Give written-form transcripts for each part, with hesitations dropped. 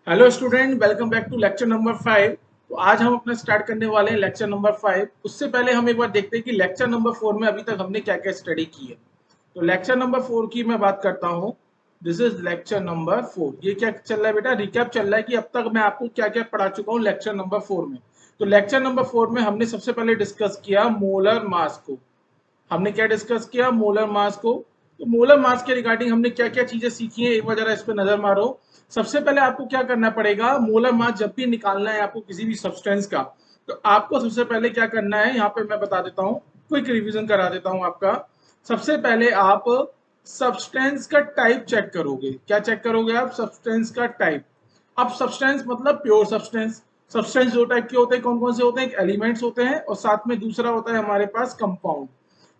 Hello student, welcome back to lecture number 5। तो आज हम अपना स्टार्ट करने वाले हैं लेक्चर नंबर 5। उससे पहले हम एक बार देखते हैं कि लेक्चर नंबर 4 में अभी तक हमने क्या क्या स्टडी की है। तो लेक्चर नंबर 4 की मैं बात करता हूँ। This is lecture number 4। ये क्या चल रहा है बेटा? रिकैप चल रहा है कि अब तक मैं आपको क्या क्या पढ़ा चुका हूँ लेक्चर नंबर 4 में। तो लेक्चर नंबर 4 में हमने सबसे पहले डिस्कस किया मोलर मास को। हमने क्या डिस्कस किया? मोलर मास को। तो मोलर मास के रिगार्डिंग हमने क्या क्या चीजें सीखी हैं, एक बार जरा इस पर नजर मारो। सबसे पहले आपको क्या करना पड़ेगा, मोलर मास जब भी निकालना है आपको किसी भी सब्सटेंस का, तो आपको सबसे पहले क्या करना है, यहाँ पे मैं बता देता हूँ, क्विक रिवीजन करा देता हूँ आपका। सबसे पहले आप सब्सटेंस का टाइप चेक करोगे। क्या चेक करोगे आप? सब्सटेंस का टाइप। अब सब्सटेंस मतलब प्योर सब्सटेंस। सब्सटेंस दो टाइप के होते हैं, कौन कौन से होते हैं? एक एलिमेंट्स होते हैं और साथ में दूसरा होता है हमारे पास कंपाउंड।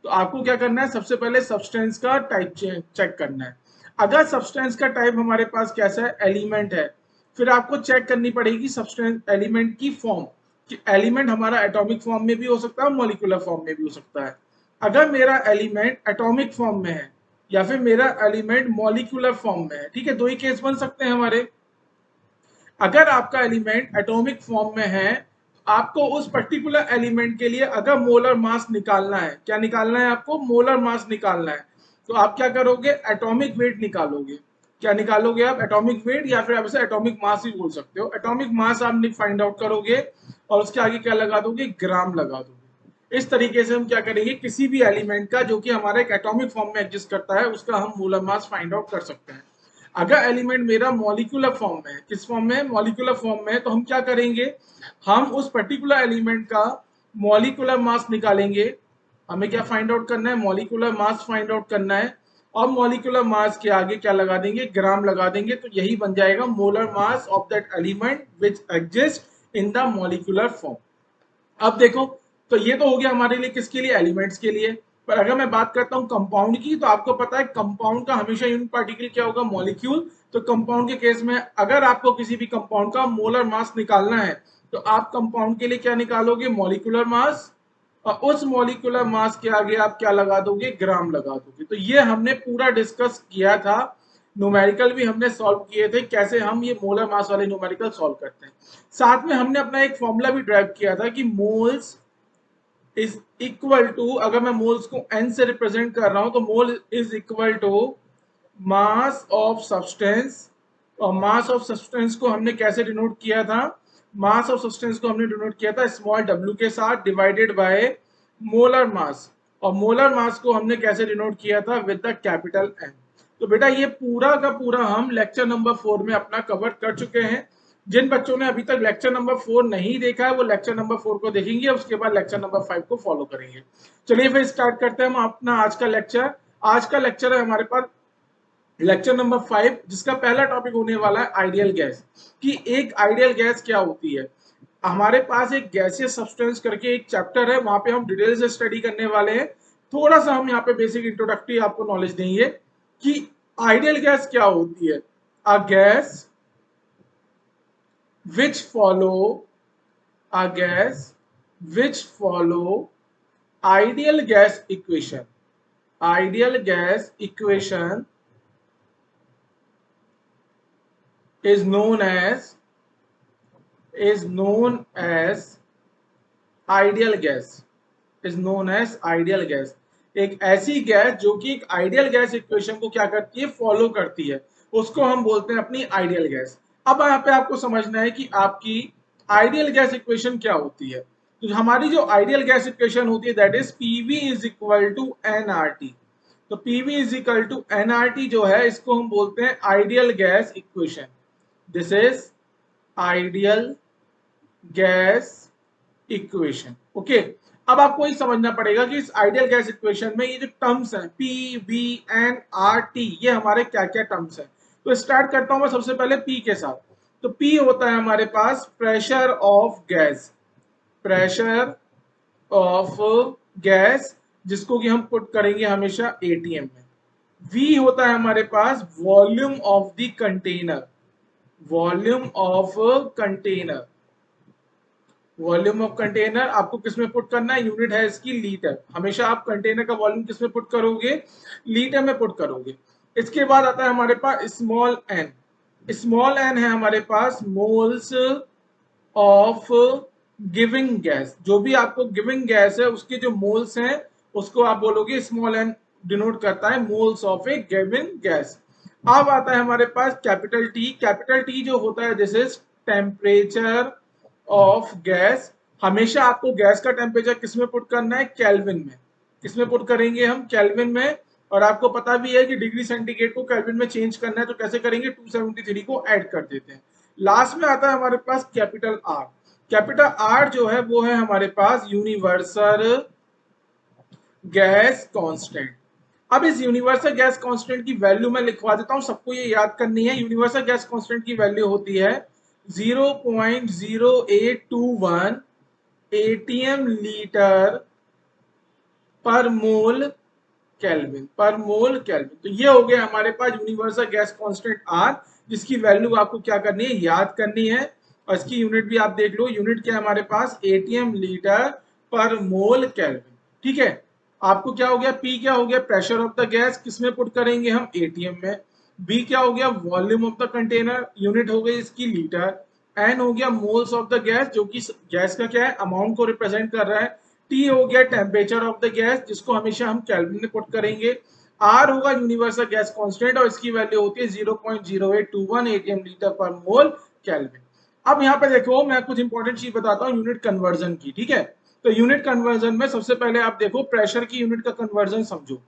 तो आपको क्या करना है, सबसे पहले सब्सटेंस का टाइप चेक करना है। अगर सब्सटेंस का टाइप हमारे पास कैसा है? एलिमेंट है, फिर आपको चेक करनी पड़ेगी सब्सटेंस एलिमेंट की फॉर्म, कि एलिमेंट हमारा एटॉमिक फॉर्म में भी हो सकता है, मॉलिक्यूलर फॉर्म में भी हो सकता है। अगर मेरा एलिमेंट एटॉमिक फॉर्म में है या फिर मेरा एलिमेंट मॉलिक्यूलर फॉर्म में है, ठीक है, दो ही केस बन सकते हैं हमारे। अगर आपका एलिमेंट एटॉमिक फॉर्म में है, आपको उस पर्टिकुलर एलिमेंट के लिए अगर मोलर मास निकालना है, क्या निकालना है आपको? मोलर मास निकालना है। तो आप क्या करोगे? एटॉमिक वेट निकालोगे। क्या निकालोगे आप? एटॉमिक वेट, या फिर आप इसे एटॉमिक मास भी बोल सकते हो। एटॉमिक मास आप फाइंड आउट करोगे और उसके आगे क्या लगा दोगे? ग्राम लगा दोगे। इस तरीके से हम क्या करेंगे, किसी भी एलिमेंट का जो कि हमारे एक एटॉमिक फॉर्म में एग्जिस्ट करता है उसका हम मोलर मास फाइंड आउट कर सकते हैं। अगर एलिमेंट मेरा मॉलिक्यूलर फॉर्म में है, किस फॉर्म में? मॉलिक्यूलर फॉर्म में है, तो हम क्या करेंगे, हम उस पर्टिकुलर एलिमेंट का मॉलिक्यूलर मास निकालेंगे। हमें क्या फाइंड आउट करना है? मॉलिक्यूलर मास फाइंड आउट करना है। और मॉलिक्यूलर मास के आगे क्या लगा देंगे? ग्राम लगा देंगे। तो यही बन जाएगा molar mass of that element which exist in the molecular form. अब देखो, तो ये तो हो गया हमारे लिए, किसके लिए? एलिमेंट्स के लिए। पर अगर मैं बात करता हूँ कंपाउंड की, तो आपको पता है कंपाउंड का हमेशा यूनिट पार्टिकल क्या होगा? मॉलिक्यूल। तो कंपाउंड के केस में अगर आपको किसी भी कंपाउंड का मोलर मास निकालना है, तो आप कंपाउंड के लिए क्या निकालोगे? Molecular mass. और उस मॉलिक्यूलर मास के आगे आप क्या लगा दोगे? ग्राम लगा दोगे। तो ये हमने पूरा डिस्कस किया था। न्यूमेरिकल भी हमने सॉल्व किए थे, कैसे हम ये मोलर मास वाले न्यूमेरिकल सॉल्व करते हैं। साथ में हमने अपना एक फॉर्मूला भी ड्राइव किया था कि मोल्स इज इक्वल टू, अगर मैं मोल्स को एन से रिप्रेजेंट कर रहा हूं, तो mole is equal to mass of substance. और मास ऑफ सब्सटेंस को हमने कैसे डिनोट किया था? मास ऑफ सब्सटेंस को हमने डिनोट किया था स्मॉल डब्ल्यू के साथ, डिवाइडेड बाय मोलर मास। और मोलर मास को हमने कैसे डिनोट किया था? With the capital N. तो बेटा ये पूरा का पूरा हम लेक्चर नंबर 4 में अपना कवर कर चुके हैं। जिन बच्चों ने अभी तक लेक्चर नंबर 4 नहीं देखा है, वो लेक्चर नंबर 4 को देखेंगे, उसके बाद लेक्चर नंबर 5 को फॉलो करेंगे। चलिए फिर स्टार्ट करते हैं हम अपना आज का लेक्चर। आज का लेक्चर है हमारे पास लेक्चर नंबर 5, जिसका पहला टॉपिक होने वाला है आइडियल गैस। कि एक आइडियल गैस क्या होती है। हमारे पास एक गैसियस सब्सटेंस करके एक चैप्टर है, वहां पे हम डिटेल से स्टडी करने वाले हैं। थोड़ा सा हम यहाँ पे बेसिक इंट्रोडक्टरी आपको नॉलेज देंगे कि आइडियल गैस क्या होती है। A gas which follow a gas which follow ideal gas equation. Ideal gas equation is known as ideal gas, is known as ideal gas। एक ऐसी गैस जो कि एक आइडियल गैस इक्वेशन को क्या करती है? फॉलो करती है, उसको हम बोलते हैं अपनी आइडियल गैस। अब यहाँ पे आपको समझना है कि आपकी आइडियल गैस इक्वेशन क्या होती है। तो हमारी जो आइडियल गैस इक्वेशन होती है that is PV is equal to nRT. तो PV is equal to nRT जो है, इसको हम बोलते हैं ideal gas equation. This is ideal gas equation. Okay, अब आपको ये समझना पड़ेगा कि इस आइडियल गैस इक्वेशन में ये जो टर्म्स हैं P V N R T, ये हमारे क्या क्या टर्म्स हैं। तो स्टार्ट करता हूं मैं सबसे पहले पी के साथ। तो पी होता है हमारे पास pressure of gas, pressure of gas, जिसको कि हम पुट करेंगे हमेशा एटीएम में। वी होता है हमारे पास volume of the container, volume of container. Volume of container आपको किसमें पुट करना है? यूनिट है इसकी लीटर। हमेशा आप कंटेनर का वॉल्यूम किसमें पुट करोगे? लीटर में पुट करोगे। इसके बाद आता है हमारे पास स्मॉल एन। स्मॉल एन है हमारे पास मोल्स ऑफ गिविंग गैस, जो भी आपको गिविंग गैस है उसके जो मोल्स हैं उसको आप बोलोगे स्मॉल एन डिनोट करता है moles of A giving gas. अब आता है हमारे पास कैपिटल टी। कैपिटल टी जो होता है this is temperature of gas. हमेशा आपको गैस का टेम्परेचर किस में पुट करना है, केल्विन में। किस में पुट करेंगे हम, केल्विन में। और आपको पता भी है कि डिग्री सेंटीग्रेड को केल्विन में चेंज करना है तो कैसे करेंगे, 273 को ऐड कर देते हैं। लास्ट में आता है हमारे पास कैपिटल आर। कैपिटल आर जो है वो है हमारे पास यूनिवर्सल गैस कांस्टेंट। अब इस यूनिवर्सल गैस कांस्टेंट की वैल्यू मैं लिखवा देता हूं, सबको ये याद करनी है। यूनिवर्सल गैस कांस्टेंट की वैल्यू होती है 0.0821 एटीएम लीटर पर मोल केल्विन, पर मोल केल्विन। तो ये हो गया हमारे पास यूनिवर्सल गैस कांस्टेंट आर, जिसकी वैल्यू आपको क्या करनी है, याद करनी है। और इसकी यूनिट भी आप देख लो, यूनिट क्या है हमारे पास, एटीएम लीटर पर मोल केल्विन। ठीक है, आपको क्या हो गया, पी क्या हो गया, प्रेशर ऑफ द गैस, किसमें पुट करेंगे हम, एटीएम में। बी क्या हो गया, volume of the container, unit हो गई इसकी लीटर। एन हो गया मोल्स ऑफ द गैस, जो कि गैस का क्या है, अमाउंट को रिप्रेजेंट कर रहा है। टी हो गया टेम्परेचर ऑफ द गैस, जिसको हमेशा हम केल्विन में पुट करेंगे। आर होगा यूनिवर्सल गैस कांस्टेंट और इसकी वैल्यू होती है 0.0821 एटीएम लीटर पर मोल केल्विन। अब यहाँ पे देखो मैं कुछ इंपॉर्टेंट चीज बताता हूँ यूनिट कन्वर्जन की। ठीक है, तो यूनिट कन्वर्जन में सबसे पहले आप देखो प्रेशर की यूनिट का कन्वर्जन समझो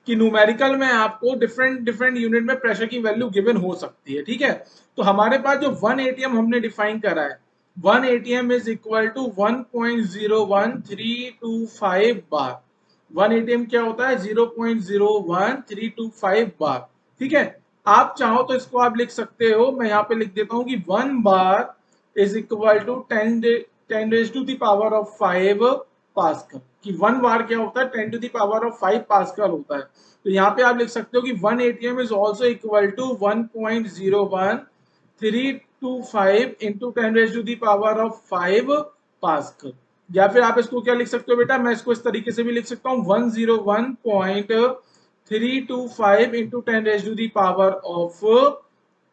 कि न्यूमेरिकल में आपको डिफरेंट डिफरेंट यूनिट में प्रेशर की वैल्यू गिवन हो सकती है। ठीक है, तो हमारे पास जो 1 एटीएम हमने डिफाइन करा है, 1 ATM is equal to 1.01325 bar. 1 ATM क्या होता है, 0.01325 बार। ठीक है, आप चाहो तो इसको आप लिख सकते हो, मैं यहाँ पे लिख देता हूँ कि 1 bar is equal to 10 raise to the power of 5 pascal. कि 1 बार क्या होता है, 10 to the power of 5 pascal होता है। तो यहाँ पे आप लिख सकते हो कि 1 ATM is also equal to 1.01325 into 10 raise to the power of 5 pascal. या फिर आप इसको क्या लिख सकते हो बेटा, मैं इसको इस तरीके से भी लिख सकता हूँ 101.325 into 10 raise to the power of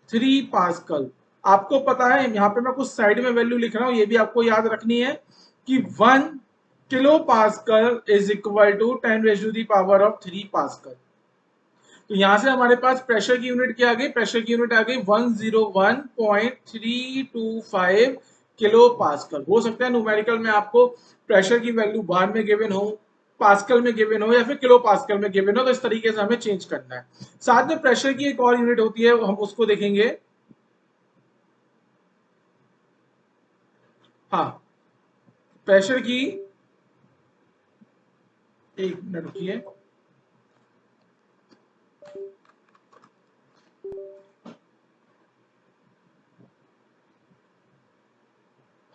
3 pascal. आपको पता है यहाँ पे मैं कुछ साइड में वैल्यू लिख रहा हूँ, ये भी आपको याद रखनी है कि 1 kilo pascal is equal to 10 raise to the power of 3 pascal. तो यहां से हमारे पास प्रेशर की यूनिट क्या आ गई, प्रेशर की यूनिट आ गई 101.325 किलो पास्कल। हो सकता है न्यूमेरिकल में आपको प्रेशर की वैल्यू बार में गिवन हो, पास्कल में गिवन हो या फिर किलो पास्कल में गिवन हो, तो इस तरीके से हमें चेंज करना है। साथ में प्रेशर की एक और यूनिट होती है, हम उसको देखेंगे। हाँ, प्रेशर की, एक मिनट रुकिए,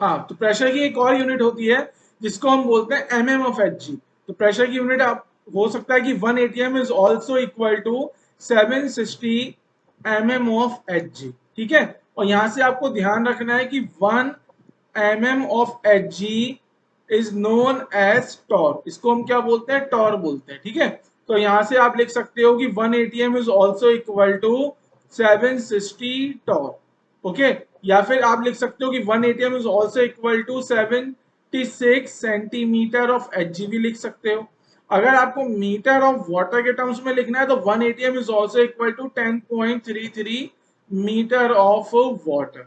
हाँ, तो प्रेशर की एक और यूनिट होती है जिसको हम बोलते हैं एमएम ऑफ एच जी। तो प्रेशर की यूनिट आप हो सकता है कि 1 ATM is also equal to 760 mm of H G. ठीक है, और यहां से आपको ध्यान रखना है कि 1 mm of H G is known as torr. इसको हम क्या बोलते हैं, टॉर बोलते हैं। ठीक है, तो यहां से आप लिख सकते हो कि 1 ATM is also equal to 760 torr. Okay, या फिर आप लिख सकते हो कि 1 ATM is also equal to 76 centimetre of H भी लिख सकते हो। अगर आपको मीटर ऑफ वाटर के टर्म्स में लिखना है तो 1 ATM is also equal to 10.33 metre of water.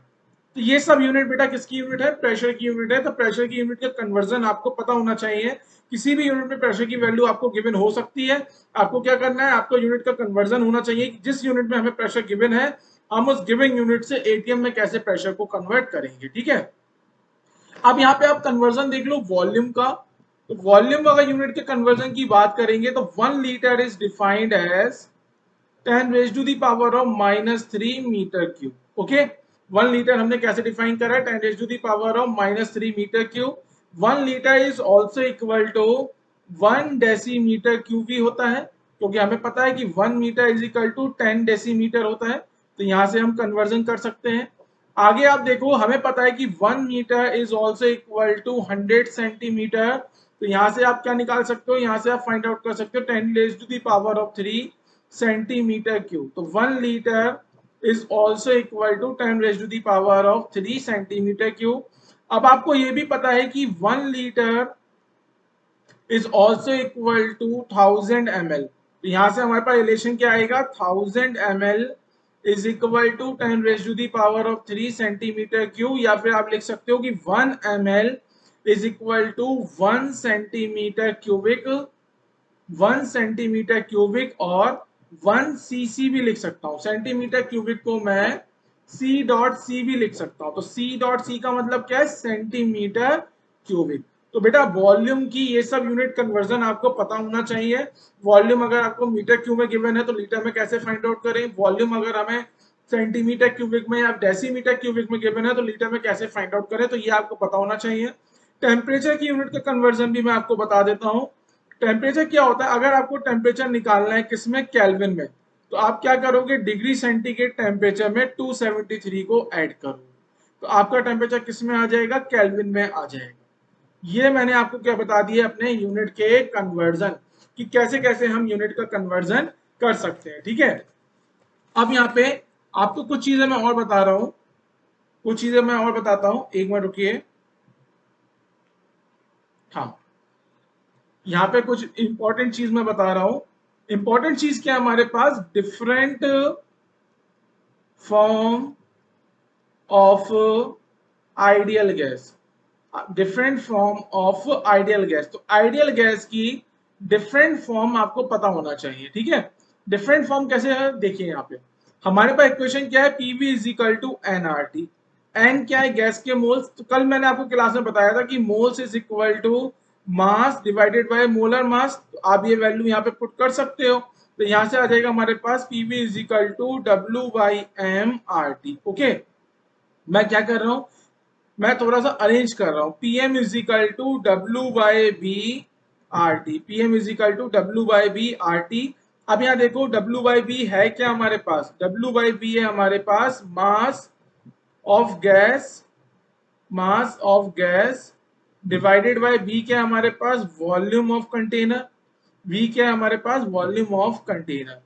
तो ये सब यूनिट बेटा किसकी यूनिट है, प्रेशर की यूनिट है। तो प्रेशर की यूनिट का कन्वर्जन आपको पता होना चाहिए। किसी भी यूनिट में प्रेशर की वैल्यू आपको गिवन हो सकती है, आपको क्या करना है, आपको यूनिट का कन्वर्जन होना चाहिए कि जिस यूनिट में हमें प्रेशर गिवन है हम उस गिवन यूनिट से एटीएम में कैसे प्रेशर को कन्वर्ट करेंगे। ठीक है, अब यहाँ पे आप कन्वर्जन देख लो वॉल्यूम का। तो वॉल्यूम अगर यूनिट के कन्वर्जन की बात करेंगे तो 1 litre is defined as 10 raise to the power of -3 metre cube. Okay, 1 litre हमने कैसे डिफाइन करा है, 10 raise to the power of -3 metre cube. 1 litre is also equal to 1 decimetre cube भी होता है, क्योंकि हमें पता है कि 1 metre is equal to 10 decimetre होता है। तो यहां से हम कन्वर्जन कर सकते हैं। आगे आप देखो, हमें पता है कि 1 metre is also equal to 100 centimetre. तो यहां से आप क्या निकाल सकते हो, यहां से आप फाइंड आउट कर सकते हो 10 raise to the power of 3 centimetre cube. तो 1 litre is also equal to 10⁻³ centimetre cube. अब आपको ये भी पता है कि 1 litre is also equal to 1000 ml। तो यहां से हमारे पास रिलेशन क्या आएगा, 1000 ml is equal to 10⁻³ centimetre cube, या फिर आप लिख सकते हो कि 1 ml is equal to 1 centimetre cubic, 1 centimetre cubic, और 1 cc भी लिख सकता हूं। सेंटीमीटर क्यूबिक को मैं C.C भी लिख सकता हूं। तो C.C का मतलब क्या है, सेंटीमीटर क्यूबिक। तो बेटा वॉल्यूम की ये सब यूनिट कन्वर्जन आपको पता होना चाहिए। वॉल्यूम अगर आपको मीटर क्यूब में गिवन है तो लीटर में कैसे फाइंड आउट करें, वॉल्यूम अगर हमें सेंटीमीटर क्यूबिक में या डेसीमीटर क्यूबिक में गिवन है तो लीटर में कैसे फाइंड आउट करें, तो ये आपको पता होना चाहिए। टेम्परेचर की यूनिट का कन्वर्जन भी मैं आपको बता देता हूँ। टेम्परेचर क्या होता है, अगर आपको टेम्परेचर निकालना है किसमें, केल्विन में, तो आप क्या करोगे, डिग्री सेंटीग्रेड टेम्परेचर में 273 को ऐड करोगे, तो आपका टेम्परेचर किसमें आ जाएगा, केल्विन में आ जाएगा। ये मैंने आपको क्या बता दिया अपने यूनिट के कन्वर्जन, कि कैसे कैसे हम यूनिट का कन्वर्जन कर सकते हैं। ठीक है, अब यहाँ पे आपको कुछ चीजें मैं और बता रहा हूं, कुछ चीजें मैं और बताता हूं, एक मिनट रुकिए। हाँ, यहाँ पे कुछ इंपॉर्टेंट चीज मैं बता रहा हूं। इंपॉर्टेंट चीज क्या है हमारे पास, different form of ideal gas, different form of ideal gas. तो आइडियल गैस की डिफरेंट फॉर्म आपको पता होना चाहिए। ठीक है, डिफरेंट फॉर्म कैसे है, देखिए यहाँ पे हमारे पास इक्वेशन क्या है, PV is equal to NRT. N क्या है, गैस के मोल्स। तो कल मैंने आपको क्लास में बताया था कि moles is equal to mass divided by molar mass. तो आप ये वैल्यू यहाँ पे पुट कर सकते हो, तो यहाँ से आ जाएगा हमारे पास PV is equal to W by M R T. Okay, मैं क्या कर रहा हूं, मैं थोड़ा सा अरेंज कर रहा हूं, PM is equal to W by B R T, PM is equal to W by B R T. अब यहाँ देखो डब्ल्यू बाई बी है क्या हमारे पास, डब्ल्यू बाई बी है हमारे पास mass of gas, mass of gas divided by B क्या है हमारे पास, वॉल्यूम ऑफ कंटेनर। वी क्या है हमारे पास, वॉल्यूम ऑफ कंटेनर।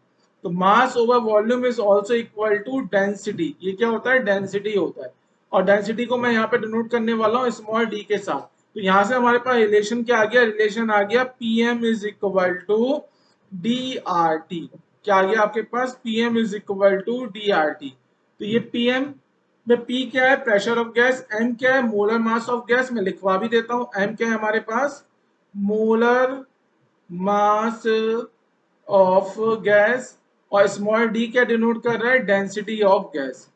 तो mass over volume is also equal to density. ये क्या होता है, डेंसिटी होता है, और डेंसिटी को मैं यहाँ पे डिनोट करने वाला हूँ स्मॉल डी के साथ। तो यहाँ से हमारे पास रिलेशन क्या आ गया, रिलेशन आ गया PM is equal to D R T. क्या आ गया आपके पास, PM is equal to D R T. तो ये पीएम में पी क्या है, प्रेशर ऑफ गैस, एम क्या है, मोलर मास ऑफ गैस। मैं लिखवा भी देता हूँ, एम क्या है हमारे पास, मोलर मास ऑफ गैस, और स्मॉल डी क्या डिनोट कर रहा है, density of gas.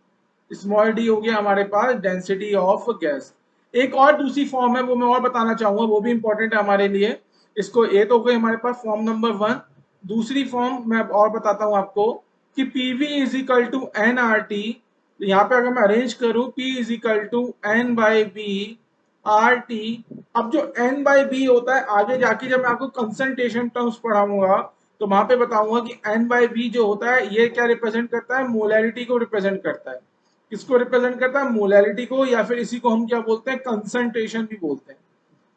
Small D हो गया हमारे पास डेंसिटी ऑफ गैस। एक और दूसरी फॉर्म है वो मैं और बताना चाहूंगा, वो भी इंपॉर्टेंट है हमारे लिए। इसको ये तो हो गई हमारे पास फॉर्म नंबर 1। दूसरी फॉर्म मैं और बताता हूं आपको कि PV is equal to N R T. यहाँ पे अगर मैं अरेंज करूं, P is equal to N by B R T. अब जो एन बाई बी होता है, आगे जाके जब मैं आपको कंसंट्रेशन टर्म्स पढ़ाऊंगा तो वहां पे बताऊंगा कि एन बाई बी जो होता है ये क्या रिप्रेजेंट करता है, मोलैरिटी को रिप्रेजेंट करता है। किसको रिप्रेजेंट करता है, मोलैरिटी को, या फिर इसी को हम क्या बोलते हैं, कंसंट्रेशन भी बोलते हैं।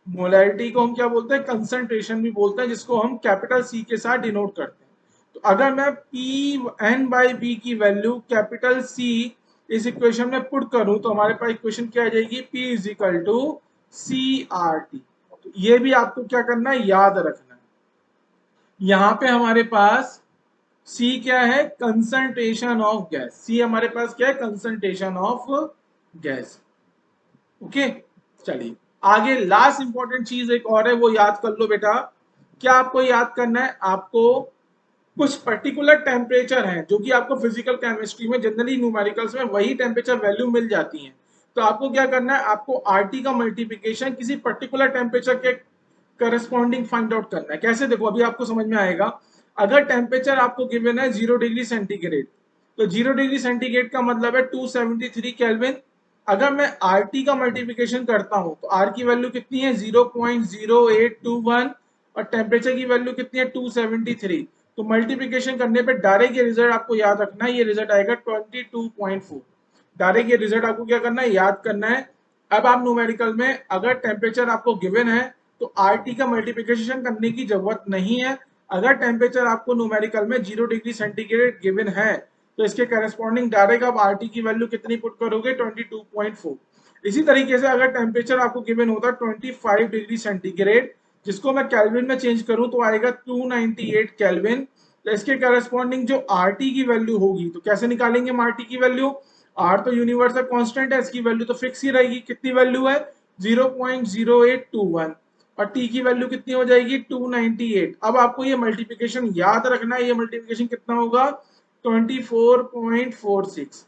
मोलैरिटी को हम क्या बोलते हैं, कंसंट्रेशन भी बोलते हैं, जिसको हम कैपिटल सी के साथ डिनोट करते हैं। तो अगर मैं पी एन बाई बी की वैल्यू कैपिटल सी इस इक्वेशन में पुट करूं तो हमारे पास इक्वेशन क्या आ जाएगी, P is equal to C R T. तो ये भी आपको क्या करना है, याद रखना है। यहां पे हमारे पास सी क्या है, कंसंट्रेशन ऑफ गैस। सी हमारे पास क्या है, कंसंट्रेशन ऑफ गैस। ओके, चलिए आगे लास्ट इंपॉर्टेंट चीज एक और है, वो याद कर लो बेटा। क्या आपको याद करना है, आपको कुछ पर्टिकुलर टेम्परेचर हैं जो कि आपको फिजिकल केमिस्ट्री में जनरली न्यूमेरिकल्स में वही टेम्परेचर वैल्यू मिल जाती हैं। तो आपको क्या करना है, आपको आरटी का मल्टीप्लिकेशन किसी पर्टिकुलर टेम्परेचर के करस्पॉन्डिंग फाइंड आउट करना है। कैसे, देखो अभी आपको समझ में आएगा। अगर टेम्परेचर आपको गिवन है 0 डिग्री सेंटीग्रेड, तो 0 डिग्री सेंटीग्रेड का मतलब है 273 केल्विन। अगर मैं आरटी का मल्टीप्लिकेशन करता हूं तो आर की वैल्यू कितनी है, 0.0821, और टेम्परेचर की वैल्यू कितनी है, 273। तो मल्टीप्लिकेशन करने पे डायरेक्ट ये रिजल्ट आपको याद रखना है, ये रिजल्ट आएगा 22.4। डायरेक्ट ये रिजल्ट आपको क्या करना है, याद करना है। अब आप न्यूमेरिकल में अगर टेम्परेचर आपको गिवन है तो आरटी का मल्टीप्लिकेशन करने की जरूरत नहीं है। अगर टेम्परेचर आपको न्यूमेरिकल में 0 डिग्री सेंटीग्रेड गिवन है तो इसके करस्पॉन्डिंग डायरेक्ट आप आरटी की वैल्यू कितनी पुट करोगे 22.4। इसी तरीके से अगर टेम्परेचर आपको गिवन होता 25 डिग्री सेंटीग्रेड, जिसको मैं केल्विन में चेंज करूं तो आएगा 298 केल्विन। तो इसके करस्पॉन्डिंग जो आरटी की वैल्यू होगी, तो कैसे निकालेंगे हम आरटी की वैल्यू? आर तो यूनिवर्सल कांस्टेंट है, इसकी वैल्यू तो फिक्स ही रहेगी। कितनी वैल्यू है? 0.0821। और टी की वैल्यू कितनी हो जाएगी? 298। अब आपको ये मल्टीप्लिकेशन याद रखना है, ये मल्टीप्लिकेशन कितना होगा? 24.46।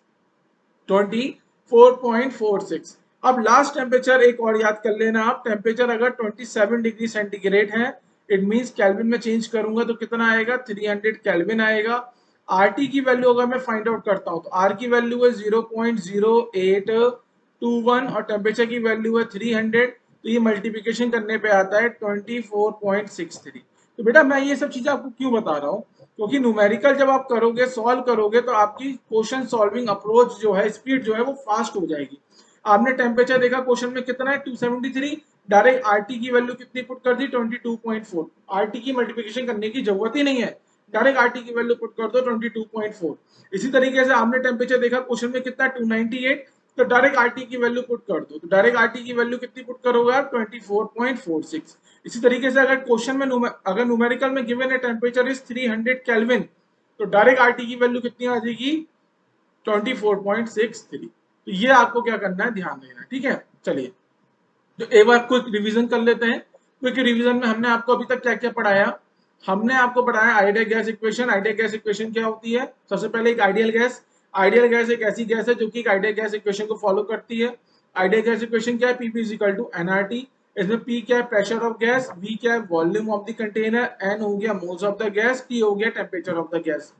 24.46। अब लास्ट टेम्परेचर एक और याद कर लेना आप, टेम्परेचर अगर 27 डिग्री सेंटीग्रेड है, इट मींस केल्विन में चेंज करूंगा तो कितना आएगा? 300 केल्विन आएगा। आरटी की वैल्यू अगर मैं फाइंड आउट करता हूं तो आर की वैल्यू है 0.0821 और टेम्परेचर की वैल्यू है 300। तो ये मल्टीप्लिकेशन करने पे आता है 24.63। तो बेटा मैं ये सब चीजें आपको क्यों बता रहा हूँ? क्योंकि न्यूमेरिकल जब आप करोगे, सॉल्व करोगे, तो आपकी क्वेश्चन सॉल्विंग अप्रोच जो है, स्पीड जो है वो फास्ट हो जाएगी। आपने टेम्परेचर देखा क्वेश्चन में कितना है? 273। डायरेक्ट आरटी की वैल्यू कितनी पुट कर दी? 22.4। आरटी की मल्टीप्लिकेशन करने की जरूरत ही नहीं है, डायरेक्ट आरटी की वैल्यू पुट कर दो 22.4। इसी तरीके से आपने टेम्परेचर देखा क्वेश्चन में कितना? 298। तो डायरेक्ट आरटी की वैल्यू पुट कर दो, तो डायरेक्ट आरटी की वैल्यू कितनी पुट करोगे आप? 24.46। इसी तरीके से अगर क्वेश्चन में अगर न्यूमेरिकल में गिवन है टेम्परेचर इज 300 केल्विन, तो डायरेक्ट आरटी की वैल्यू कितनी आ जाएगी? 24.63। तो ये आपको क्या करना है, ध्यान देना, ठीक है। चलिए तो एक बार क्विक रिवीजन कर लेते हैं। क्विक रिवीजन में हमने आपको अभी तक क्या क्या पढ़ाया? हमने आपको पढ़ाया ideal gas equation. Ideal gas equation क्या होती है? सबसे पहले एक आइडियल गैस। आइडियल गैस एक ऐसी गैस है जो कि एक आइडियल गैस इक्वेशन को फॉलो करती है। आइडियल गैस इक्वेशन क्या है? PP is equal to NRT. इसमें पी क्या है? Pressure of gas. वी क्या है? Volume of the container. N हो गया moles of the gas. T हो गया टेम्परेचर ऑफ द गैस।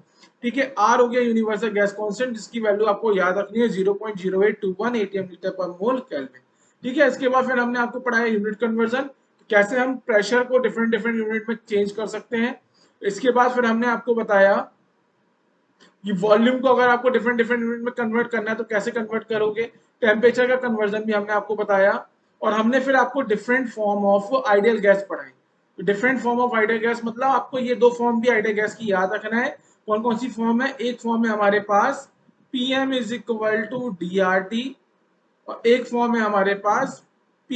ठीक है। आर हो गया यूनिवर्सल गैस कांस्टेंट, जिसकी वैल्यू आपको याद रखनी है 0.0821 एटीएम लीटर पर मोल केल्विन। ठीक है। इसके बाद फिर हमने आपको पढ़ाया यूनिट कन्वर्जन, कैसे हम प्रेशर को डिफरेंट डिफरेंट यूनिट में चेंज कर सकते हैं। इसके बाद फिर हमने आपको बताया कि वॉल्यूम को अगर आपको डिफरेंट डिफरेंट यूनिट में कन्वर्ट करना है तो कैसे कन्वर्ट करोगे। टेम्परेचर का कन्वर्जन भी हमने आपको बताया। और हमने फिर आपको different form of ideal gas पढ़ाई। तो different form of ideal gas मतलब आपको ये दो फॉर्म भी आइडियल गैस की याद रखना है। कौन कौन सी फॉर्म है? एक फॉर्म है हमारे पास PM is equal to D R T, और एक फॉर्म है हमारे पास P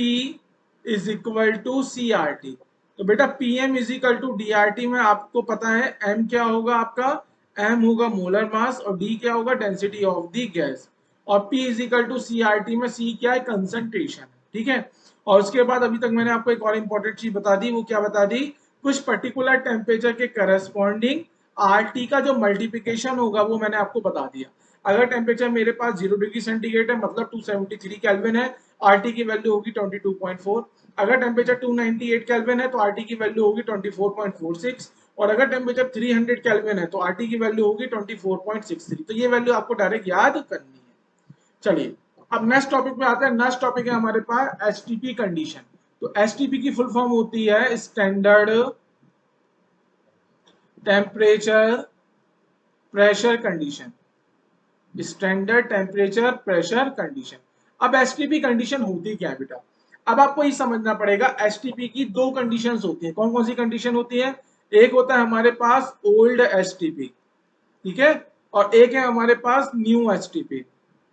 is equal to C R T. तो बेटा Pm is equal to D R T में आपको पता है M क्या होगा आपका? M होगा मोलर मास, और D क्या होगा? Density of the gas. और P is equal to C R T में C क्या है? कंसंट्रेशन। ठीक है। और उसके बाद अभी तक मैंने आपको एक और इंपॉर्टेंट चीज बता दी। वो क्या बता दी? कुछ पर्टिकुलर टेम्परेचर के करस्पॉन्डिंग आर टी का जो मल्टीप्लिकेशन होगा वो मैंने आपको बता दिया। अगर टेम्परेचर मेरे पास 0 डिग्री सेंटीग्रेड है, मतलब 273 केल्विन है, आरटी की वैल्यू होगी 22.4। अगर टेम्परेचर 298 केल्विन है तो आरटी की वैल्यू होगी 24.46। और अगर टेम्परेचर 300 केल्विन है तो आरटी की वैल्यू होगी 24.63। तो ये वैल्यू आपको डायरेक्ट याद करनी है। चलिए अब नेक्स्ट टॉपिक पे आते हैं। नेक्स्ट टॉपिक है हमारे पास एसटीपी कंडीशन। तो एसटीपी की फुल फॉर्म होती है standard temperature pressure condition. Standard temperature pressure condition. अब एसटीपी कंडीशन होती क्या है बेटा? अब आपको ये समझना पड़ेगा, एसटीपी की दो कंडीशंस होती हैं। कौन कौन सी कंडीशन होती है? एक होता है हमारे पास ओल्ड एसटीपी, ठीक है, और एक है हमारे पास न्यू एसटीपी।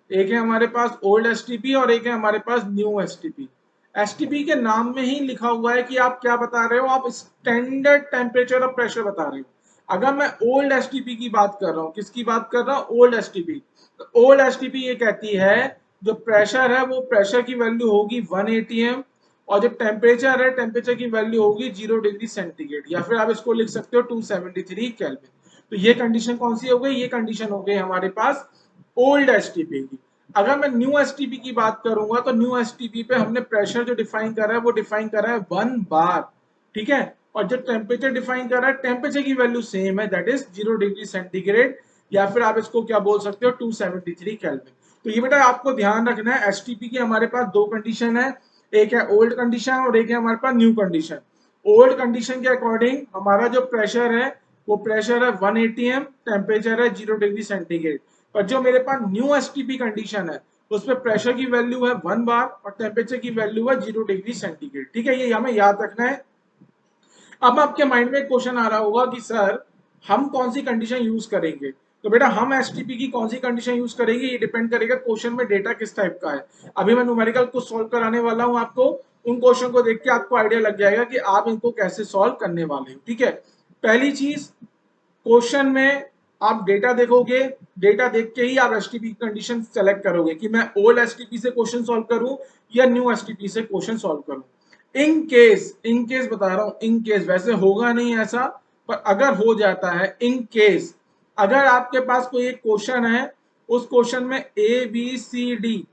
एक है हमारे पास ओल्ड एसटीपी और एक है हमारे पास न्यू एसटीपी। एसटीपी के नाम में ही लिखा हुआ है कि आप क्या बता रहे हो? आप स्टैंडर्ड टेम्परेचर और प्रेशर बता रहे हो। अगर मैं ओल्ड एसटीपी की बात कर रहा हूँ, किसकी बात कर रहा हूँ? Old STP. तो ओल्ड एसटीपी ये कहती है जो प्रेशर है वो प्रेशर की वैल्यू होगी 1 एटीएम, और जो टेम्परेचर है टेम्परेचर की वैल्यू होगी 0 डिग्री सेंटीग्रेड, या फिर आप इसको लिख सकते हो 273 केल्विन। तो ये कंडीशन कौन सी हो गई? ये कंडीशन हो गई हमारे पास ओल्ड एसटीपी की। अगर मैं न्यू एसटीपी की बात करूंगा तो न्यू एसटीपी पे हमने प्रेशर जो डिफाइन करा है वो डिफाइन करा है 1 बार, ठीक है। और जो टेम्परेचर डिफाइन कर रहा है, टेम्परेचर की वैल्यू सेम है, दैट इज 0 डिग्री सेंटीग्रेड, या फिर आप इसको क्या बोल सकते हो? 273 केल्विन। तो ये बेटा आपको ध्यान रखना है, एसटीपी की हमारे पास दो कंडीशन है, एक है ओल्ड कंडीशन और एक है हमारे पास न्यू कंडीशन। ओल्ड कंडीशन के अकॉर्डिंग हमारा जो प्रेशर है वो प्रेशर है 1 एटीएम, टेम्परेचर है 0 डिग्री सेंटीग्रेड। पर जो मेरे पास न्यू एसटीपी कंडीशन है उसमें प्रेशर की वैल्यू है 1 बार और टेम्परेचर की वैल्यू है 0 डिग्री सेंटीग्रेड। ठीक है, ये हमें याद रखना है। अब आपके माइंड में एक क्वेश्चन आ रहा होगा कि सर हम कौन सी कंडीशन यूज करेंगे? तो बेटा हम एसटीपी की कौन सी कंडीशन यूज करेंगे, ये डिपेंड करेगा क्वेश्चन में डेटा किस टाइप का है। अभी मैं न्यूमेरिकल को सॉल्व कराने वाला हूं आपको, उन क्वेश्चन को देख के आपको आइडिया लग जाएगा कि आप इनको कैसे सॉल्व करने वाले हो। ठीक है, पहली चीज, क्वेश्चन में आप डेटा देखोगे, डेटा देख के ही आप एसटीपी कंडीशन सेलेक्ट करोगे कि मैं ओल्ड एसटीपी से क्वेश्चन सॉल्व करूं या न्यू एसटीपी से क्वेश्चन सॉल्व करूं। इन केस बता रहा हूं, इन केस, वैसे होगा नहीं ऐसा, पर अगर हो जाता है, इन केस अगर आपके पास कोई एक क्वेश्चन है, उस क्वेश्चन में ए बी सी डी,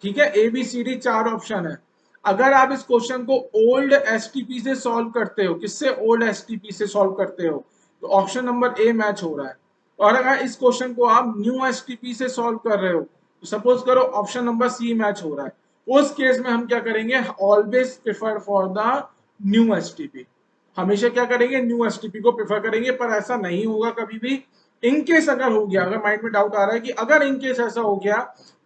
ठीक है, A B C D 4 option है, अगर आप इस क्वेश्चन को ओल्ड एसटीपी से सॉल्व करते हो, किससे, ओल्ड एसटीपी से सॉल्व करते हो, तो ऑप्शन नंबर ए मैच हो रहा है। और अगर इस क्वेश्चन को आप न्यू एसटीपी से सॉल्व कर रहे हो, तो सपोज करो ऑप्शन नंबर सी मैच हो रहा है, उस केस में हम क्या करेंगे, always prefer for the new STP, हमेशा क्या करेंगे, न्यू एसटीपी को प्रेफर करेंगे। पर ऐसा नहीं होगा कभी भी। इनकेस अगर हो गया, अगर माइंड में डाउट आ रहा है कि अगर इनकेस ऐसा हो गया